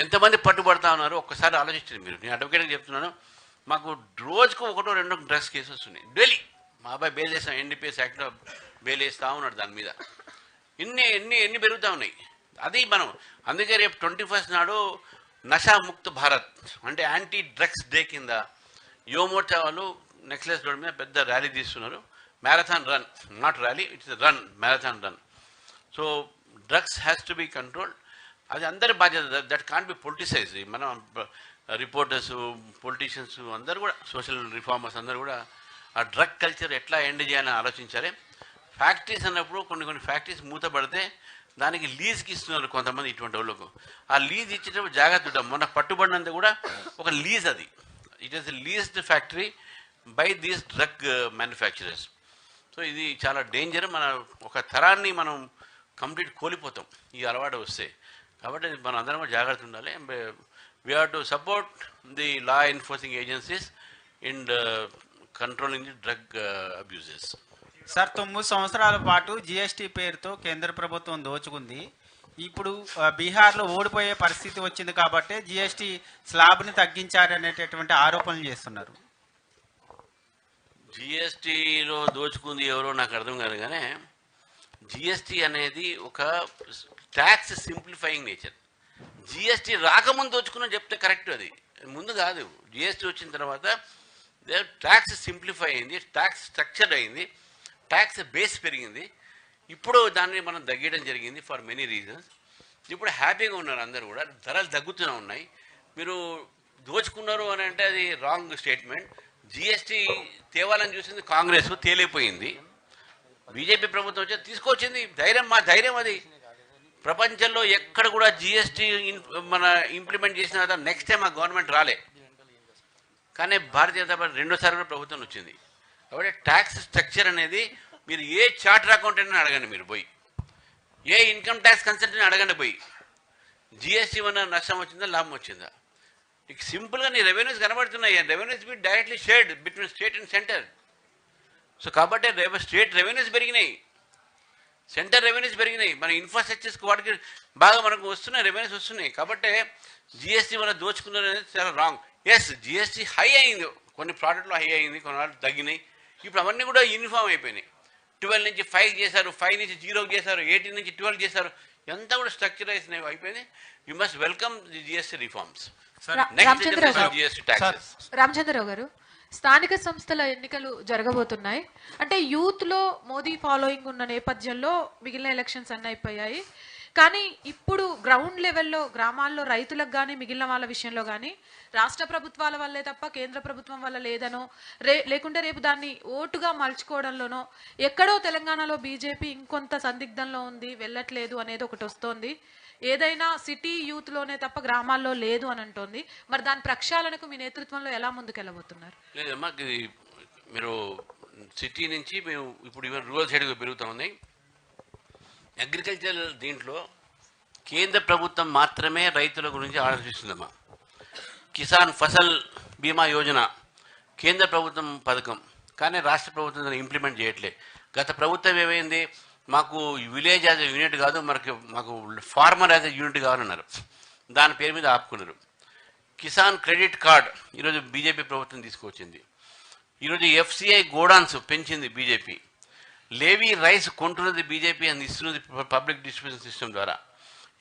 ఎంతమంది పట్టుబడతా ఉన్నారు ఒక్కసారి ఆలోచించండి మీరు. నేను అడ్వకేట్గా చెప్తున్నాను, మాకు రోజుకు 1-2 డ్రగ్స్ కేసు వస్తున్నాయి డైలీ. మా అబ్బాయి బెయిల్ చేస్తాం, ఎన్డీపీఎస్ యాక్ట్లో బెయిల్ వేస్తూ ఉన్నాడు. దాని మీద ఎన్ని పెరుగుతూ ఉన్నాయి. అది మనం అందుకే రేపు 21st నాడు నషాముక్త భారత్ అంటే యాంటీ డ్రగ్స్ డే కింద యువమోర్చా వాళ్ళు నెక్లెస్ రోడ్ మీద పెద్ద ర్యాలీ తీస్తున్నారు. Marathon run, not rally, it's run, marathon run. So drugs has to be control. అది అందరి బాధ్యత. That can't be politicise. మనం రిపోర్టర్స్, పొలిటీషియన్స్ అందరూ కూడా, సోషల్ రిఫార్మర్స్ అందరూ కూడా ఆ డ్రగ్ కల్చర్ ఎట్లా ఎండ్ చేయాలని ఆలోచించాలి. ఫ్యాక్టరీస్ అన్నప్పుడు కొన్ని ఫ్యాక్టరీస్ మూతపడితే దానికి లీజ్కి ఇస్తున్నారు కొంతమంది ఇటువంటి వాళ్ళకు. ఆ లీజ్ ఇచ్చేటప్పుడు జాగ్రత్త ఉంటాం. మొన్న పట్టుబడినంత కూడా ఒక లీజ్, అది it is leased factory by these drug manufacturers. So ఇది చాలా డేంజర్. మన ఒక తరాన్ని మనం కంప్లీట్ కోల్పోతాం ఈ అలవాటు వస్తే. కాబట్టి మనం అందరం కూడా జాగ్రత్త ఉండాలి. We have to support the law enforcing agencies in controlling the drug abuses. Sir 9 సంవత్సరాల పాటు జిఎస్టీ పేరుతో కేంద్ర ప్రభుత్వం దోచుకుంది. ఇప్పుడు బీహార్లో ఓడిపోయే పరిస్థితి వచ్చింది కాబట్టి జిఎస్టీ స్లాబ్ని తగ్గించారనేటటువంటి ఆరోపణలు చేస్తున్నారు. జిఎస్టీలో దోచుకుంది ఎవరో నాకు అర్థం కాదు కానీ జిఎస్టీ అనేది ఒక ట్యాక్స్ సింప్లిఫైయింగ్ నేచర్. జిఎస్టీ రాకముందు దోచుకున్నా చెప్తే కరెక్ట్, అది ముందు కాదు. జిఎస్టీ వచ్చిన తర్వాత ట్యాక్స్ సింప్లిఫై అయింది, ట్యాక్స్ స్ట్రక్చర్ అయింది, ట్యాక్స్ బేస్ పెరిగింది. ఇప్పుడు దాన్ని మనం తగ్గడం జరిగింది ఫర్ మెనీ రీజన్స్. ఇప్పుడు హ్యాపీగా ఉన్నారు అందరూ కూడా, ధరలు తగ్గుతూనే ఉన్నాయి. మీరు దోచుకున్నారు అని అంటే అది రాంగ్ స్టేట్మెంట్. జిఎస్టీ తేవాలని చూసింది కాంగ్రెస్, తేలిపోయింది. బీజేపీ ప్రభుత్వం వచ్చి తీసుకొచ్చింది. మా ధైర్యం అది. ప్రపంచంలో ఎక్కడ కూడా జిఎస్టీ ఇంప్లిమెంట్ చేసిన తర్వాత నెక్స్ట్ టైం ఆ గవర్నమెంట్ రాలే. కానీ భారతీయ జనతా పార్టీ రెండోసారి కూడా ప్రభుత్వం వచ్చింది. కాబట్టి ట్యాక్స్ స్ట్రక్చర్ అనేది మీరు ఏ చార్టర్ అకౌంటెంట్ని అడగండి, మీరు పోయి ఏ ఇన్కమ్ ట్యాక్స్ కన్సల్టెంట్ని అడగండి పోయి, జిఎస్టీ వల్ల నష్టం వచ్చిందా లాభం వచ్చిందా. ఇక సింపుల్గా నీ రెవెన్యూస్ కనబడుతున్నాయి. Revenues be directly shared between state and centre. So కాబట్టి స్టేట్ రెవెన్యూస్ పెరిగినాయి, సెంటర్ రెవెన్యూస్ పెరిగినాయి, మన ఇన్ఫ్రాస్ట్రక్చర్స్కి వాటికి బాగా మనకు వస్తున్నాయి, రెవెన్యూస్ వస్తున్నాయి. కాబట్టి జిఎస్టీ వల్ల దోచుకున్నారు అనేది చాలా రాంగ్. ఎస్, జిఎస్టీ హై అయింది, కొన్ని ప్రోడక్ట్లో హై అయింది, కొన్ని వాటిలో తగ్గినాయి. ఇప్పుడు అవన్నీ కూడా యూనిఫామ్ అయిపోయినాయి. 12 నుంచి 5 చేశారు, 5 నుంచి 0 చేశారు, 18 నుంచి 12 చేశారు, ఎంత కూడా స్ట్రక్చరైజ్ అయిపోయింది. You must welcome the GST reforms. Ramachandra Rao garu, స్థానిక సంస్థల ఎన్నికలు జరగబోతున్నాయి. అంటే యూత్ లో మోదీ ఫాలోయింగ్ ఉన్న నేపథ్యంలో మిగిలిన ఎలక్షన్స్ అన్నీ అయిపోయాయి. కానీ ఇప్పుడు గ్రౌండ్ లెవెల్లో గ్రామాల్లో రైతులకు కానీ మిగిలిన వాళ్ళ విషయంలో కానీ రాష్ట్ర ప్రభుత్వాల వల్లే తప్ప కేంద్ర ప్రభుత్వం వల్ల లేదనో లేకుంటే రేపు దాన్ని ఓటుగా మలుచుకోవడంలోనో ఎక్కడో తెలంగాణలో బీజేపీ ఇంకొంత సందిగ్ధంలో ఉంది, వెళ్ళట్లేదు అనేది ఒకటి వస్తోంది. ఏదైనా సిటీ యూత్లోనే తప్ప గ్రామాల్లో లేదు అని అంటోంది. మరి దాని ప్రక్షాళనకు మీ నేతృత్వంలో ఎలా ముందుకెళ్ళబోతున్నారు? లేదమ్మా, మీరు సిటీ నుంచి మేము ఇప్పుడు ఈవెన్ రూరల్ సైడ్గా పెరుగుతూ ఉన్నాయి. అగ్రికల్చర్ దీంట్లో కేంద్ర ప్రభుత్వం మాత్రమే రైతుల గురించి ఆలోచిస్తుందమ్మా. కిసాన్ ఫసల్ బీమా యోజన కేంద్ర ప్రభుత్వం పథకం, కానీ రాష్ట్ర ప్రభుత్వం దాన్ని ఇంప్లిమెంట్ చేయట్లే. గత ప్రభుత్వం ఏమైంది, మాకు విలేజ్ యాజ్ ఎ యూనిట్ కాదు, మాకు ఫార్మర్ యాజ్ ఎ యూనిట్ కావాలన్నారు, దాని పేరు మీద ఆపుకున్నారు. కిసాన్ క్రెడిట్ కార్డ్ ఈరోజు బీజేపీ ప్రభుత్వం తీసుకొచ్చింది. ఈరోజు ఎఫ్సిఐ గోడాన్స్ పెంచింది బీజేపీ. లేవీ రైస్ కొంటున్నది బీజేపీ అని ఇస్తున్నది పబ్లిక్ డిస్ట్రిబ్యూషన్ సిస్టమ్ ద్వారా.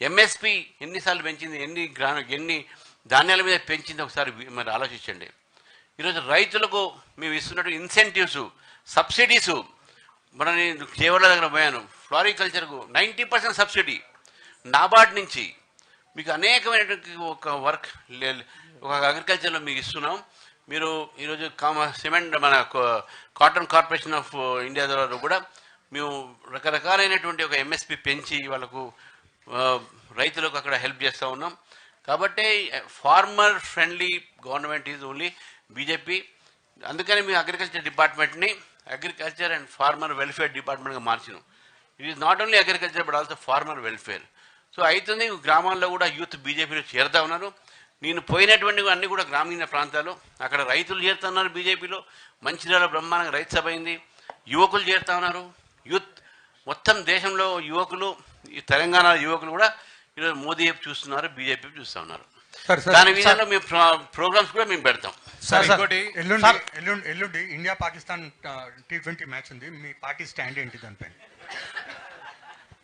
ఎంఎస్పి ఎన్నిసార్లు పెంచింది, ఎన్ని ధాన్యాల మీద పెంచింది ఒకసారి మరి ఆలోచించండి. ఈరోజు రైతులకు మేము ఇస్తున్నట్టు ఇన్సెంటివ్స్, సబ్సిడీసు, మన నేను కేవలం దగ్గర పోయాను, ఫ్లారికల్చర్కు 90% సబ్సిడీ నాబార్డ్ నుంచి మీకు అనేకమైనటువంటి ఒక వర్క్ ఒక అగ్రికల్చర్లో మీకు ఇస్తున్నాం. మీరు ఈరోజు సిమెంట్ మన కాటన్ కార్పొరేషన్ ఆఫ్ ఇండియా ద్వారా కూడా మేము రకరకాలైనటువంటి ఒక ఎంఎస్పి పెంచి వాళ్ళకు రైతులకు అక్కడ హెల్ప్ చేస్తూ ఉన్నాం. కాబట్టి farmer friendly government is only BJP. అందుకని మేము అగ్రికల్చర్ డిపార్ట్మెంట్ని అగ్రికల్చర్ అండ్ ఫార్మర్ వెల్ఫేర్ డిపార్ట్మెంట్గా మార్చినాం. It is not only agriculture but also farmer welfare. So అవుతుంది, గ్రామాల్లో కూడా యూత్ బీజేపీలో చేరుతూ ఉన్నారు. నేను పోయినటువంటి అన్నీ కూడా గ్రామీణ ప్రాంతాలు, అక్కడ రైతులు చేరుతున్నారు బీజేపీలో. మంచిర్యాల బ్రహ్మాండంగా రైతు సభ అయింది, యువకులు చేరుతా ఉన్నారు. యూత్ మొత్తం దేశంలో యువకులు, ఈ తెలంగాణ యువకులు కూడా ఈరోజు మోదీ వైపు చూస్తున్నారు, బీజేపీ చూస్తూ ఉన్నారు. దాని విధంగా మేము ప్రోగ్రామ్స్ కూడా మేము పెడతాం. ఎల్లుండి ఇండియా పాకిస్తాన్ T20 మ్యాచ్ ఉంది, మీ పార్టీ స్టాండ్ ఏంటి దానిపైన?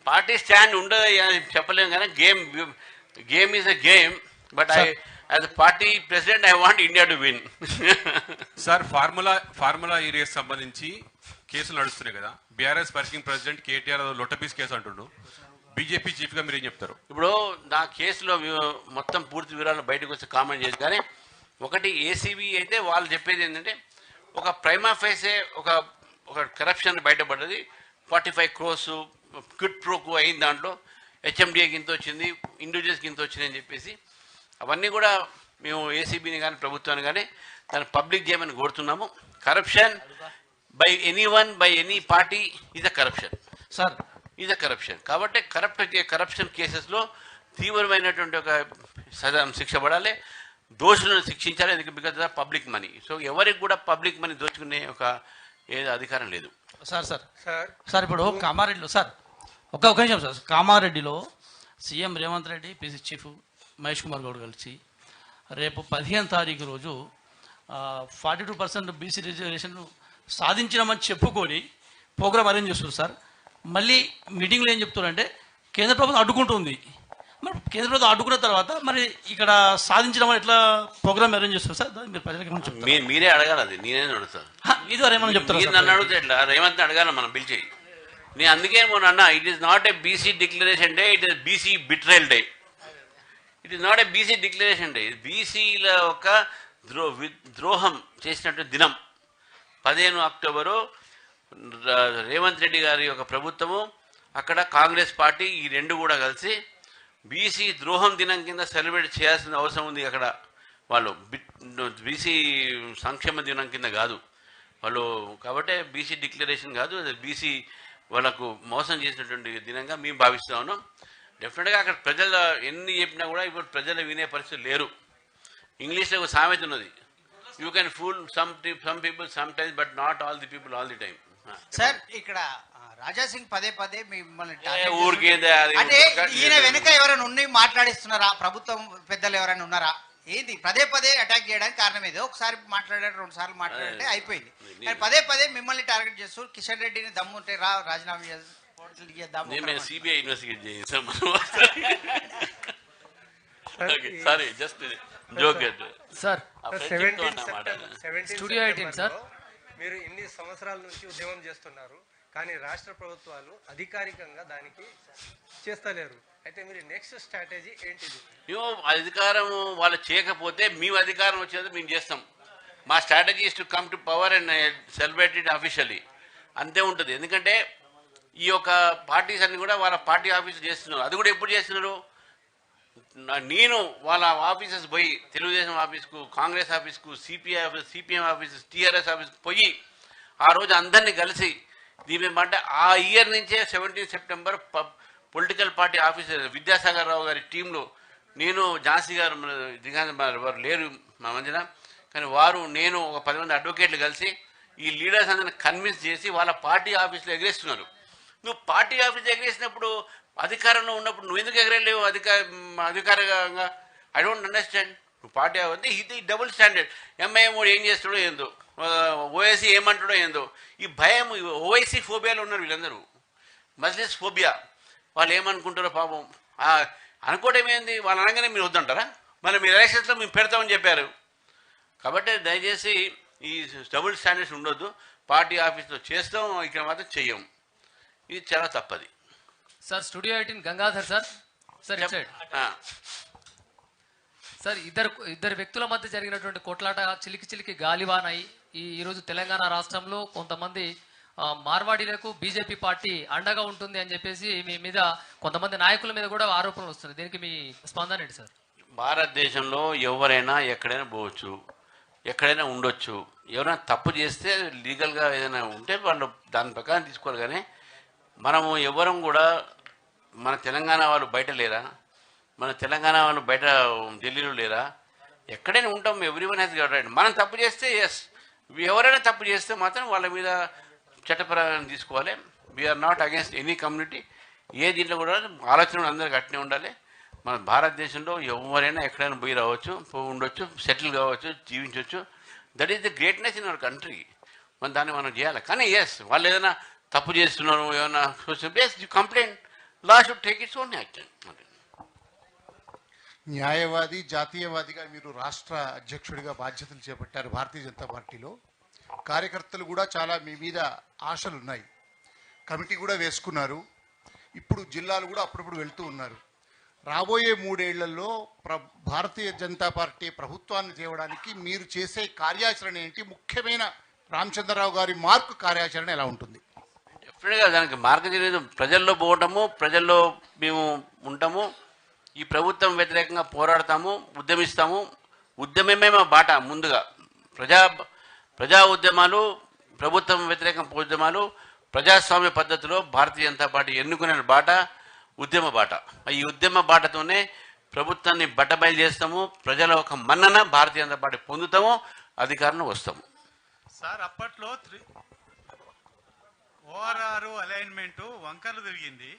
పార్టీ స్టాండ్ ఉండదు చెప్పలేము, కానీ game is a game. But as party president I want India to win. Sir, formula E race సంబంధించి కేసులు నడుస్తున్నాయి కదా, బీఆర్ఎస్ వర్కింగ్ ప్రెసిడెంట్ కేటీఆర్ లొట్టపీస్ కేసు అంటుండు, బీజేపీ చీఫ్గా మీరు ఏం చెప్తారు? ఇప్పుడు నా కేసులో మొత్తం పూర్తి వివరాలు బయటకు వచ్చి కామెంట్ చేసి, కానీ ఒకటి ఏసీబీ అయితే వాళ్ళు చెప్పేది ఏంటంటే ఒక ప్రైమా ఫేసే ఒక కరప్షన్ బయటపడ్డది, 45 crores క్విట్ ప్రోకు అయింది, దాంట్లో హెచ్ఎండిఏకి ఇంత వచ్చింది, ఇండివిజువల్స్కి ఇంత వచ్చింది అని చెప్పేసి అవన్నీ కూడా మేము ఏసీబీని కానీ ప్రభుత్వాన్ని కానీ దాన్ని పబ్లిక్ చేయమని కోరుతున్నాము. Corruption by anyone by any party is a corruption sir, is a corruption. కాబట్టి కరప్షన్ కేసెస్లో తీవ్రమైనటువంటి ఒక శిక్ష పడాలి, దోషులను శిక్షించాలి. ఎందుకంటే because of public money. So ఎవరికి కూడా పబ్లిక్ మనీ దోచుకునే ఒక ఏదో అధికారం లేదు. సార్ ఇప్పుడు కామారెడ్డిలో సార్ ఒక నిమిషం సార్, కామారెడ్డిలో CM Revanth Reddy, PC chief Mahesh Kumar Goud కలిసి రేపు 15వ తారీఖు రోజు 42% బీసీ రిజర్వేషన్ సాధించినామని చెప్పుకొని ప్రోగ్రామ్ అరేంజ్ చేస్తున్నారు సార్. మళ్ళీ మీటింగ్లో ఏం చెప్తున్నారంటే కేంద్ర ప్రభుత్వం అడ్డుకుంటుంది. మరి కేంద్ర ప్రభుత్వం అడ్డుకున్న తర్వాత మరి ఇక్కడ సాధించడం ఎట్లా ప్రోగ్రామ్ అరేంజ్ చేస్తారు సార్? మీరు ప్రజలకు మీరే అడగాలి, అది నేనే అడుగుతాను. ఇది ఏమన్నా చెప్తారు? నన్ను అడిగితే ఎట్లా? రేవంత్ అడగాలి, మనం పిలిచి. నేను అందుకే మొన్న అన్నా, it is not a BC declaration day, it is BC betrayal day. It is not a BC declaration day, బీసీల ఒక ద్రోహం చేసినట్టు దినం 15 అక్టోబరు. రేవంత్ రెడ్డి గారి యొక్క ప్రభుత్వము, అక్కడ కాంగ్రెస్ పార్టీ, ఈ రెండు కూడా కలిసి బీసీ ద్రోహం దినం కింద సెలబ్రేట్ చేయాల్సిన అవసరం ఉంది. అక్కడ వాళ్ళు బీసీ సంక్షేమ దినం కింద కాదు వాళ్ళు, కాబట్టి బీసీ డిక్లరేషన్ కాదు, అది బీసీ వాళ్ళకు మోసం చేసినటువంటి దినంగా మేము భావిస్తా ఉన్నాం. డెఫినెట్గా అక్కడ ప్రజల ఎన్ని చెప్పినా కూడా ఇప్పుడు ప్రజలు వినే పరిస్థితి లేరు. ఇంగ్లీష్లో ఒక సామెత ఉన్నది, you can pool some people some times but not all the people all the time. Sir ఇక్కడ రాజాసింగ్ పదే పదే మిమ్మల్ని ఊరికే అంటే ఈయన వెనుక ఎవరైనా ఉండి మాట్లాడిస్తున్నారా, ప్రభుత్వం పెద్దలు ఎవరైనా ఉన్నారా, ఏంది పదే పదే అటాక్ చేయడానికి కారణం ఏదో? ఒకసారి మాట్లాడారు, 2 సార్లు మాట్లాడంటే అయిపోయింది. కానీ పదే పదే మిమ్మల్ని టార్గెట్ చేస్తూ కిషన్ రెడ్డిని దమ్ముంటే రాజీనామా చేద్దాం. సిబిఐ ఇన్వెస్టిగేట్ చేసాం. Sorry just joke. Sir studio 18 sir, మీరు ఇన్ని సంవత్సరాల నుంచి ఉద్యమం చేస్తున్నారు, కానీ రాష్ట్ర ప్రభుత్వాలు అధికారికంగా దానికి చేస్తలేరు. అయితే మీరు నెక్స్ట్ స్ట్రాటజీ ఏంటిది? అధికారం వాళ్ళు చేయకపోతే మేము అధికారం వచ్చేది మేము చేస్తాం. మా strategy is to come to power and celebrate it officially, అంతే ఉంటుంది. ఎందుకంటే ఈ యొక్క పార్టీస్ అన్ని కూడా వాళ్ళ పార్టీ ఆఫీస్ చేస్తున్నారు. అది కూడా ఎప్పుడు చేస్తున్నారు? నేను వాళ్ళ ఆఫీసెస్ పోయి తెలుగుదేశం ఆఫీస్కు, కాంగ్రెస్ ఆఫీస్కు, సిపిఎం ఆఫీస్, టీఆర్ఎస్ ఆఫీస్కు పోయి ఆ రోజు అందరినీ కలిసి దీని అంటే ఆ ఇయర్ నుంచే 17 September political party officer Vidyasagar Rao గారి టీంలో నేను, ఝాన్సీ గారు, దిగాంత్ వారు లేరు మా మధ్యన, కానీ వారు నేను ఒక 10 మంది అడ్వకేట్లు కలిసి ఈ లీడర్స్ అందరిని కన్విన్స్ చేసి వాళ్ళ పార్టీ ఆఫీస్లో ఎగరేస్తున్నారు. నువ్వు పార్టీ ఆఫీస్ ఎగరేసినప్పుడు అధికారంలో ఉన్నప్పుడు నువ్వు ఎందుకు ఎగరేలేవు అధికారంగా? I don't understand. నువ్వు పార్టీ ఉంది, ఇది డబుల్ స్టాండర్డ్. ఎంఐఎం ఏం చేస్తాడో ఏందో, ఓవైసీ ఏమంటాడో ఏందో, ఈ భయం ఓవైసీ ఫోబియాలో ఉన్నారు వీళ్ళందరూ, మజ్లిస్ ఫోబియా. వాళ్ళు ఏమనుకుంటారో పాపం. అనుకోవడం ఏంది? వాళ్ళు అనగానే మీరు వద్దంటారా? మరి మీరు ఎలక్షన్స్లో మేము పెడతామని చెప్పారు. కాబట్టి దయచేసి ఈ డబుల్ స్టాండర్డ్స్ ఉండొద్దు. పార్టీ ఆఫీస్లో చేస్తాం, ఇక్కడ మాత్రం చెయ్యం. ఇది చాలా తప్పది. Sir studio 18 Gangadhar sir. Sir it side sir, ఇద్దరు వ్యక్తుల మధ్య జరిగినటువంటి కొట్లాట చిలికి గాలివానై ఈరోజు తెలంగాణ రాష్ట్రంలో కొంతమంది మార్వాడీలకు బీజేపీ పార్టీ అండగా ఉంటుంది అని చెప్పేసి మీ మీద కొంతమంది నాయకుల మీద కూడా ఆరోపణలు వస్తున్నాయి. దీనికి మీ స్పందన ఏంటి సార్? భారతదేశంలో ఎవరైనా ఎక్కడైనా పోవచ్చు, ఎక్కడైనా ఉండొచ్చు. ఎవరైనా తప్పు చేస్తే లీగల్గా ఏదైనా ఉంటే వాళ్ళు దాని ప్రకారం తీసుకోవాలి. కానీ మనము ఎవరం కూడా మన తెలంగాణ వాళ్ళు బయట లేరా? మన తెలంగాణ వాళ్ళు బయట ఢిల్లీలో లేరా? ఎక్కడైనా ఉంటాం. Everyone has gut right. మనం తప్పు చేస్తే ఎస్, ఎవరైనా తప్పు చేస్తే మాత్రం వాళ్ళ మీద చట్టపరంగా తీసుకోవాలి. We are not against any community. ఏ దీంట్లో కూడా ఆలోచన అందరికీ అట్నే ఉండాలి. మన భారతదేశంలో ఎవరైనా ఎక్కడైనా పోయి రావచ్చు, ఉండొచ్చు, సెటిల్ కావచ్చు, జీవించవచ్చు. That is the greatness in our country. దాన్ని మనం చేయాలి. కానీ ఎస్, వాళ్ళు ఏదైనా తప్పు చేస్తున్నారు, ఏమైనా complaint, law should take its own action. న్యాయవాది, జాతీయవాదిగా మీరు రాష్ట్ర అధ్యక్షుడిగా బాధ్యతలు చేపట్టారు భారతీయ జనతా పార్టీలో. కార్యకర్తలు కూడా చాలా మీ మీద ఆశలు ఉన్నాయి. కమిటీ కూడా వేసుకున్నారు. ఇప్పుడు జిల్లాలు కూడా అప్పుడప్పుడు వెళ్తూ ఉన్నారు. రాబోయే 3 ఏళ్లలో భారతీయ జనతా పార్టీ ప్రభుత్వాన్ని తేవడానికి మీరు చేసే కార్యాచరణ ఏంటి? ముఖ్యమైన రామచంద్రరావు గారి మార్కు కార్యాచరణ ఎలా ఉంటుంది? డెఫినెట్గా దానికి మార్గం ప్రజల్లో పోవటము, ప్రజల్లో మేము ఉంటాము. ఈ ప్రభుత్వం వ్యతిరేకంగా పోరాడతాము, ఉద్యమిస్తాము. ఉద్యమమే మా బాట. ముందుగా ప్రజా ఉద్యమాలు, ప్రభుత్వం వ్యతిరేక ఉద్యమాలు, ప్రజాస్వామ్య పద్ధతిలో భారతీయ జనతా పార్టీ ఎన్నుకునే బాట ఉద్యమ బాట. ఈ ఉద్యమ బాటతోనే ప్రభుత్వాన్ని బట్టబయలు చేస్తాము. ప్రజల ఒక మన్నన భారతీయ జనతా పార్టీ పొందుతాము, అధికారంలో వస్తాము. సార్ అప్పట్లో ఓఆర్ఆర్ అలైన్మెంటు వంకర్లు తిరిగింది.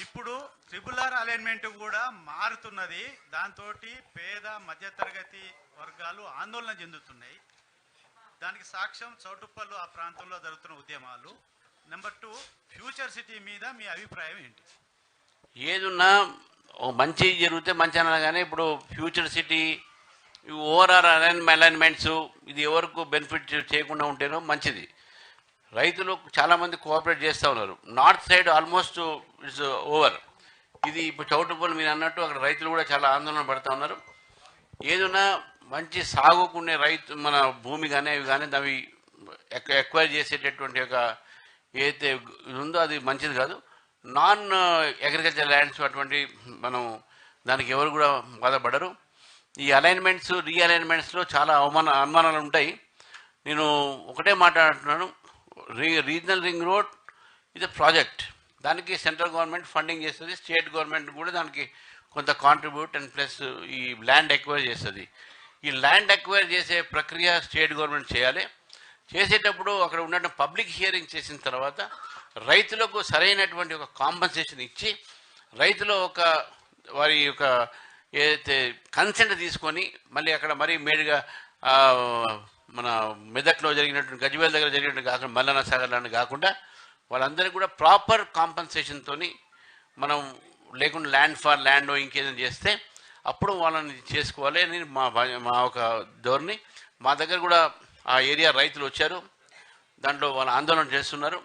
ఇప్పుడు ట్రిపుల్ అలైన్మెంట్ కూడా మారుతున్నది. దాంతో పేద మధ్యతరగతి వర్గాలు ఆందోళన చెందుతున్నాయి. దానికి సాక్ష్యం చౌటుప్పలు ఆ ప్రాంతంలో జరుగుతున్న ఉద్యమాలు. నెంబర్ 2, ఫ్యూచర్ సిటీ మీద మీ అభిప్రాయం ఏంటి? ఏదున్నా మంచి జరిగితే మంచి అనగానే ఇప్పుడు ఫ్యూచర్ సిటీ, ఓఆర్ఆర్ అలైన్మెంట్స్ ఇది ఎవరికి బెనిఫిట్ చేయకుండా ఉంటేనో మంచిది. రైతులు చాలామంది కోఆపరేట్ చేస్తూ ఉన్నారు. North side almost it's over. ఇది ఇప్పుడు చౌటుప్పలు మీరు అన్నట్టు అక్కడ రైతులు కూడా చాలా ఆందోళన పడుతూ ఉన్నారు. ఏదైనా మంచి సాగుకునే రైతు మన భూమి కానీ అవి కానీ అవి ఎక్వైర్ చేసేటటువంటి ఒక ఏదైతే ఉందో అది మంచిది కాదు. నాన్ అగ్రికల్చర్ ల్యాండ్స్ అటువంటి మనం దానికి ఎవరు కూడా బాధపడరు. ఈ అలైన్మెంట్స్ రీఅలైన్మెంట్స్లో చాలా అనుమానాలు ఉంటాయి. నేను ఒకటే మాట్లాడుతున్నాను, రీజనల్ రింగ్ రోడ్ ఇది ప్రాజెక్ట్, దానికి సెంట్రల్ గవర్నమెంట్ ఫండింగ్ చేస్తుంది, స్టేట్ గవర్నమెంట్ కూడా దానికి కొంత కాంట్రిబ్యూట్ అండ్ ప్లస్ ఈ ల్యాండ్ ఎక్వైర్ చేస్తుంది. ఈ ల్యాండ్ ఎక్వైర్ చేసే ప్రక్రియ స్టేట్ గవర్నమెంట్ చేయాలి. చేసేటప్పుడు అక్కడ ఉన్నట్టు పబ్లిక్ హియరింగ్ చేసిన తర్వాత రైతులకు సరైనటువంటి ఒక కాంపన్సేషన్ ఇచ్చి రైతులు వారి యొక్క ఏదైతే కన్సెంట్ తీసుకొని మళ్ళీ అక్కడ మరీ మేడుగా మన మెదక్లో జరిగినటువంటి గజ్వేల్ దగ్గర జరిగినట్టు కాకుండా మల్లన్న సాగర్ లాంటి కాకుండా వాళ్ళందరికీ కూడా ప్రాపర్ కాంపన్సేషన్తో మనం లేకుండా ల్యాండ్ ఫర్ ల్యాండ్ ఇంకేదైనా చేస్తే అప్పుడు వాళ్ళని చేసుకోవాలి అని మా ఒక ధోరణి. మా దగ్గర కూడా ఆ ఏరియా రైతులు వచ్చారు, దాంట్లో వాళ్ళు ఆందోళన చేస్తున్నారు.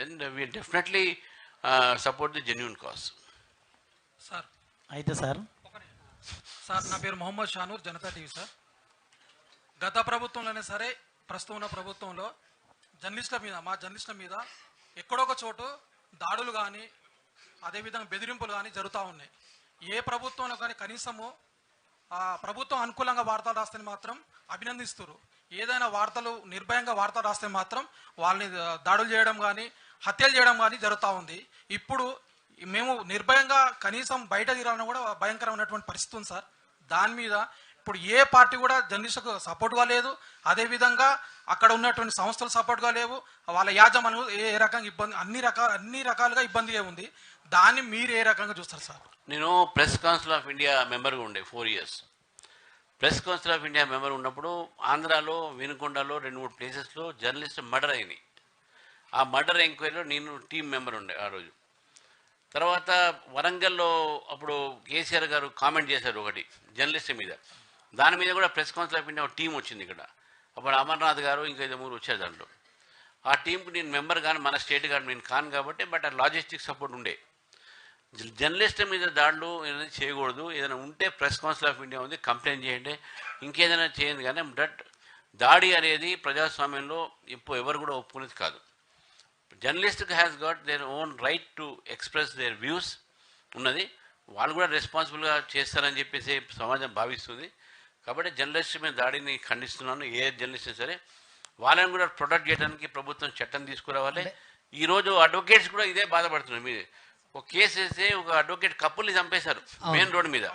And we definitely support the genuine cause. Sir అయితే సార్ నా పేరు మొహమ్మద్ షానూర్, జనతా టీవీ. సార్, గత ప్రభుత్వంలోనే సరే ప్రస్తుతం ఉన్న ప్రభుత్వంలో మా జర్నలిస్టుల మీద ఎక్కడొక చోటు దాడులు కానీ అదేవిధంగా బెదిరింపులు కానీ జరుగుతూ ఉన్నాయి. ఏ ప్రభుత్వంలో కానీ కనీసము ప్రభుత్వం అనుకూలంగా వార్తలు రాస్తే మాత్రం అభినందిస్తారు, ఏదైనా నిర్భయంగా వార్తలు రాస్తే మాత్రం వాళ్ళని దాడులు చేయడం కానీ హత్యలు చేయడం కానీ జరుగుతూ ఉంది. ఇప్పుడు మేము నిర్భయంగా కనీసం బయట తీరాలని కూడా భయంకరమైనటువంటి పరిస్థితి ఉంది సార్. దాని మీద ఇప్పుడు ఏ పార్టీ కూడా జర్నలిస్టులకు సపోర్ట్గా లేదు, అదేవిధంగా అక్కడ ఉన్నటువంటి సంస్థలు సపోర్ట్గా లేవు, వాళ్ళ యాజమాన్యం ఏ రకంగా ఇబ్బంది అన్ని రకాలుగా ఇబ్బందిగా ఉంది. దాన్ని మీరు ఏ రకంగా చూస్తారు సార్? నేను ప్రెస్ కౌన్సిల్ ఆఫ్ ఇండియా మెంబర్గా ఉండే 4 years. Press council of India member ఉన్నప్పుడు ఆంధ్రాలో వినుకొండలో 2-3 ప్లేసెస్లో జర్నలిస్ట్ మర్డర్ అయినాయి. ఆ మర్డర్ ఎంక్వైరీలో నేను టీం మెంబర్ ఉండే ఆ రోజు. తర్వాత వరంగల్లో అప్పుడు కేసీఆర్ గారు కామెంట్ చేశారు ఒకటి జర్నలిస్ట్ మీద, దాని మీద కూడా ప్రెస్ కౌన్సిల్ ఆఫ్ ఇండియా ఒక టీం వచ్చింది ఇక్కడ. అప్పుడు అమర్నాథ్ గారు ఇంకా 5 వచ్చారు దాంట్లో. ఆ టీంకు నేను మెంబర్ కానీ మన స్టేట్ కానీ నేను కాను కాబట్టి బట్ ఆ లాజిస్టిక్ సపోర్ట్ ఉండే. జర్నలిస్ట్ మీద దాడులు ఏదైనా చేయకూడదు, ఏదైనా ఉంటే ప్రెస్ కౌన్సిల్ ఆఫ్ ఇండియా ఉంది, కంప్లైంట్ చేయండి, ఇంకేదైనా చేయండి. కానీ బట్ దాడి అనేది ప్రజాస్వామ్యంలో ఎవరు కూడా ఒప్పుకునేది కాదు. Journalist has got their own right to express there views ఉన్నది, వాళ్ళు కూడా రెస్పాన్సిబుల్గా చేస్తారని చెప్పేసి సమాజం భావిస్తుంది. కాబట్టి జర్నలిస్ట్ మీద దాడిని ఖండిస్తున్నాను. ఏ జర్నలిస్ట్ సరే వాళ్ళని కూడా ప్రొటెక్ట్ చేయడానికి ప్రభుత్వం చట్టం తీసుకురావాలి. ఈరోజు అడ్వకేట్స్ కూడా ఇదే బాధపడుతున్నారు. మీరు ఒక కేసు వేస్తే ఒక అడ్వకేట్ కప్పుల్ని చంపేశారు మెయిన్ రోడ్ మీద.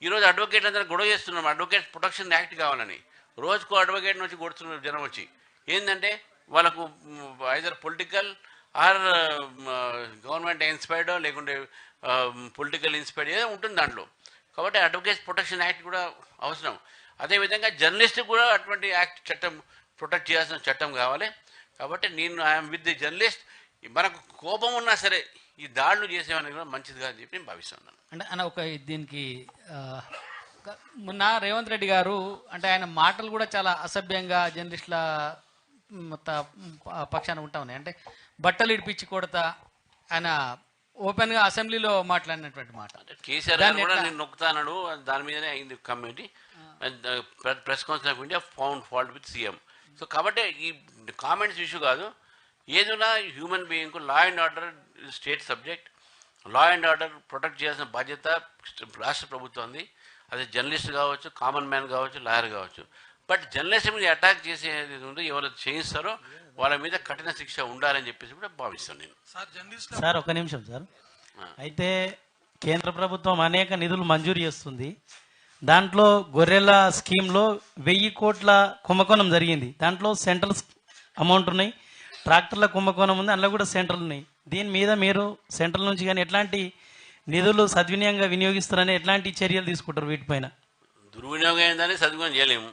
ఈరోజు అడ్వకేట్లు అందరూ గొడవ చేస్తున్నాం, అడ్వకేట్ ప్రొటెక్షన్ యాక్ట్ కావాలని. రోజుకు అడ్వకేట్ని వచ్చి కొడుతున్నారు జనం వచ్చి. ఏంటంటే వాళ్ళకు either political or government inspired లేకుంటే పొలిటికల్ ఇన్స్పైర్డ్ ఏదో ఉంటుంది దాంట్లో. కాబట్టి అడ్వకేట్ ప్రొటెక్షన్ యాక్ట్ కూడా అవసరం. అదేవిధంగా జర్నలిస్ట్ కూడా అటువంటి యాక్ట్ చట్టం ప్రొటెక్ట్ చేయాల్సిన చట్టం కావాలి. కాబట్టి నేను ఐఎమ్ విత్ ది జర్నలిస్ట్. మనకు కోపం ఉన్నా సరే ఈ దాడులు చేసేవాడిని కూడా మంచిదిగా అని చెప్పి నేను భావిస్తున్నాను. అంటే అన్న ఒక దీనికి మొన్న రేవంత్ రెడ్డి గారు అంటే ఆయన మాటలు కూడా చాలా అసభ్యంగా జర్నలిస్టుల పక్షాన ఉంటా ఉన్నాయి. అంటే బట్టలు ఇడిపించి కొడతా ఆయన ఓపెన్గా అసెంబ్లీలో మాట్లాడినటువంటి మాట. కేసీఆర్ గారు కూడా నేను నొక్కుతాను, దాని మీదనే అయింది committee. Press council of India found fault with CM. So కాబట్టి ఈ కామెంట్స్ ఇష్యూ కాదు, ఏదైనా హ్యూమన్ బీయింగ్కు law and order state subject. Law and order protect చేయాల్సిన బాధ్యత రాష్ట్ర ప్రభుత్వంది. అది జర్నలిస్ట్ కావచ్చు, కామన్ మ్యాన్ కావచ్చు, లాయర్ కావచ్చు. బట్ జర్నలిస్ట్ మీద అటాక్ చేసేది ఉంది, ఎవరు చేయిస్తారో వాళ్ళ మీద కఠిన శిక్ష ఉండాలని చెప్పేసి కూడా భావిస్తాను నేను. సార్ ఒక నిమిషం సార్. అయితే కేంద్ర ప్రభుత్వం అనేక నిధులు మంజూరు చేస్తుంది. దాంట్లో గొర్రెల స్కీమ్లో 1000 కోట్ల కుంభకోణం జరిగింది. దాంట్లో సెంట్రల్ అమౌంట్ ఉన్నాయి, ట్రాక్టర్ల కుంభకోణం ఉంది, అందులో కూడా సెంట్రల్ ఉన్నాయి. దీని మీద మీరు సెంట్రల్ నుంచి కానీ ఎట్లాంటి నిధులు సద్వినియోగంగా వినియోగిస్తారని ఎట్లాంటి చర్యలు తీసుకుంటారు వీటిపైన? దుర్వినియోగం అయిందని సద్వినియోగం చేయలేము,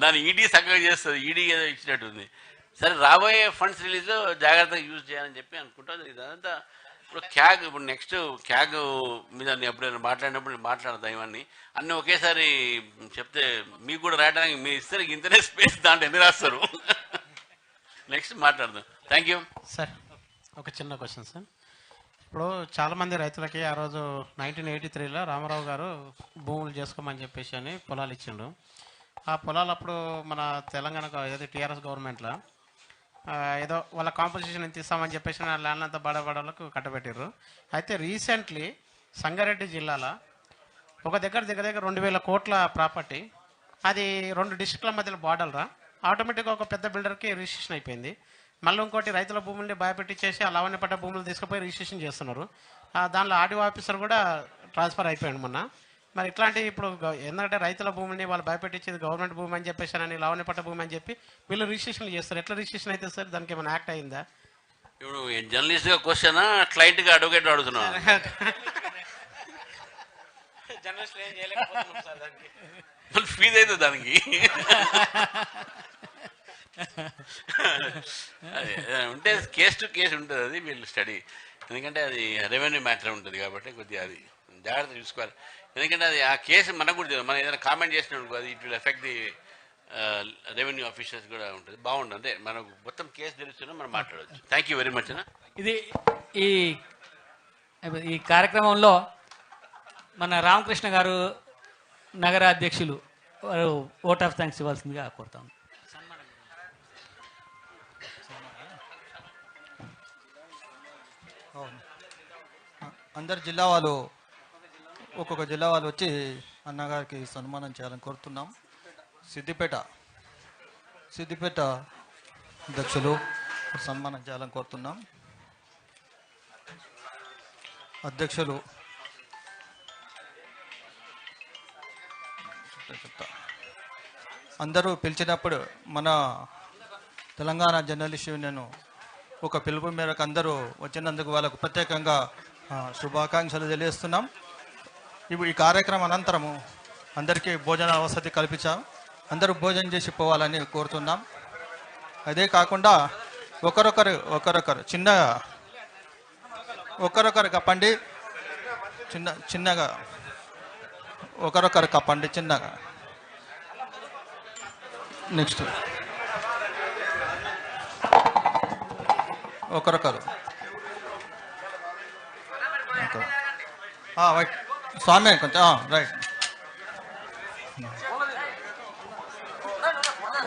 దాన్ని ఈడీ చక్కగా చేస్తుంది, ఈడీ ఏదో ఇచ్చినట్టుంది. సరే రాబోయే ఫండ్స్ రిలీజ్ జాగ్రత్తగా యూజ్ చేయాలని చెప్పి అనుకుంటాను. ఇదంతా ఇప్పుడు క్యాగ్, ఇప్పుడు నెక్స్ట్ క్యాగ్ మీద ఎప్పుడైనా మాట్లాడినప్పుడు నేను మాట్లాడతాను. ఇవన్నీ అన్నీ ఒకేసారి చెప్తే మీకు కూడా రాయడానికి మీరు ఇస్తారు ఇంతనే స్పేస్, దాంట్లో ఎందుకు రాస్తారు? నెక్స్ట్ మాట్లాడదాం. Thank you sir. ఒక చిన్న క్వశ్చన్ సార్. ఇప్పుడు చాలామంది రైతులకి ఆ రోజు 1983లో రామారావు గారు భూములు చేసుకోమని చెప్పేసి అని పొలాలు ఇచ్చిండు. ఆ పొలాలు అప్పుడు మన తెలంగాణ ఏదో టీఆర్ఎస్ గవర్నమెంట్లో ఏదో వాళ్ళ కాంపన్సేషన్ ఎంత ఇస్తామని చెప్పేసి నా ల్యాండ్ అంతా బడబడలకు కట్టబెట్టారు. అయితే రీసెంట్లీ సంగారెడ్డి జిల్లాలో ఒక దగ్గర 2000 కోట్ల ప్రాపర్టీ, అది 2 డిస్ట్రిక్ట్ల మధ్యలో బార్డర్ ఆటోమేటిక్గా ఒక పెద్ద బిల్డర్కి రిజిస్ట్రేషన్ అయిపోయింది. మళ్ళీ ఇంకోటి రైతుల భూముల్ని భయపెట్టించేసి ఆ లవణ్యపడ్డ భూములు తీసుకుపోయి రిజిస్ట్రేషన్ చేస్తున్నారు. దానిలో ఆర్డీఓ ఆఫీసర్ కూడా ట్రాన్స్ఫర్ అయిపోయాడు మొన్న. మరి ఇట్లాంటి ఇప్పుడు ఎందుకంటే రైతుల భూమిని వాళ్ళు భయపెట్టించేది గవర్నమెంట్ భూమి అని చెప్పేసి అని లవణ్యపట్ట భూమి అని చెప్పి వీళ్ళు రిజిస్ట్రేషన్ చేస్తారు. ఎట్లా రిజిస్ట్రేషన్ అయితే సార్ దానికి ఏమైనా యాక్ట్ అయిందా? ఇప్పుడు జర్నలిస్ట్గా క్వశ్చనా, క్లయింట్గా అడ్వకేట్ అడుగుతున్నాను? జర్నలిస్టులు ఏం చేయలేకపోతున్నాం సార్ దానికి. మళ్ళీ ఫీజు అవుతుంది దానికి. ఉంటే కేస్ టు కేసు ఉంటుంది, అది వీళ్ళు స్టడీ. ఎందుకంటే అది రెవెన్యూ మ్యాటర్ ఉంటుంది కాబట్టి కొద్దిగా అది జాగ్రత్త చూసుకోవాలి. ఎందుకంటే అది ఆ కేసు మనకు కూడా తెలియదు. మనం ఏదైనా కామెంట్ చేసినప్పుడు అది it will effect the revenue officers కూడా ఉంటుంది. బాగుంటుంది. అంటే మనకు మొత్తం కేసు తెలుస్తున్నా మనం మాట్లాడవచ్చు. థ్యాంక్ యూ వెరీ మచ్ అన్న. ఇది ఈ కార్యక్రమంలో మన రామకృష్ణ గారు నగర అధ్యక్షులు వారు ఓట్ ఆఫ్ థ్యాంక్స్ ఇవ్వాల్సిందిగా కోరుతాం. అందరు జిల్లా వాళ్ళు ఒక్కొక్క జిల్లా వాళ్ళు వచ్చి అన్నగారికి సన్మానం చేయాలని కోరుతున్నాం. సిద్దిపేట అధ్యక్షులు సన్మానం చేయాలని కోరుతున్నాం. అధ్యక్షులు అందరూ పిలిచినప్పుడు మన తెలంగాణ జర్నలిస్ట్ యూనియన్ ఒక పిలుపు మేరకు అందరూ వచ్చినందుకు వాళ్ళకు ప్రత్యేకంగా శుభాకాంక్షలు తెలియజేస్తున్నాం. ఇప్పుడు ఈ కార్యక్రమం అనంతరము అందరికీ భోజన వసతి కల్పించాం. అందరూ భోజనం చేసి పోవాలని కోరుతున్నాం. అదే కాకుండా ఒకరొకరు చిన్నగా ఒకరొకరు కప్పండి, చిన్నగా ఒకరొకరు కప్పండి చిన్నగా. నెక్స్ట్ ఒకరొకరు వైట్ స్వామి కొంచెం రైట్.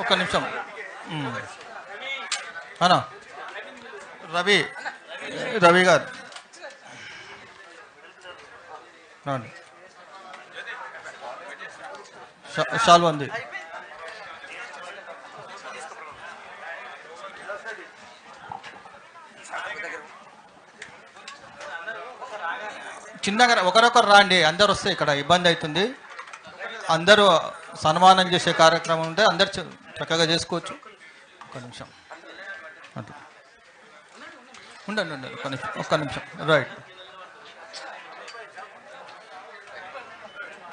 ఒక్క నిమిషం అన్నా, రవి గారు రండి. షాల్వ ఉంది. చిన్నగా ఒకరొకరు రాండి, అందరు వస్తే ఇక్కడ ఇబ్బంది అవుతుంది. అందరూ సన్మానం చేసే కార్యక్రమం ఉంటే అందరు చక్కగా చేసుకోవచ్చు. ఒక్క నిమిషం ఉండండి, ఒక్క నిమిషం రైట్.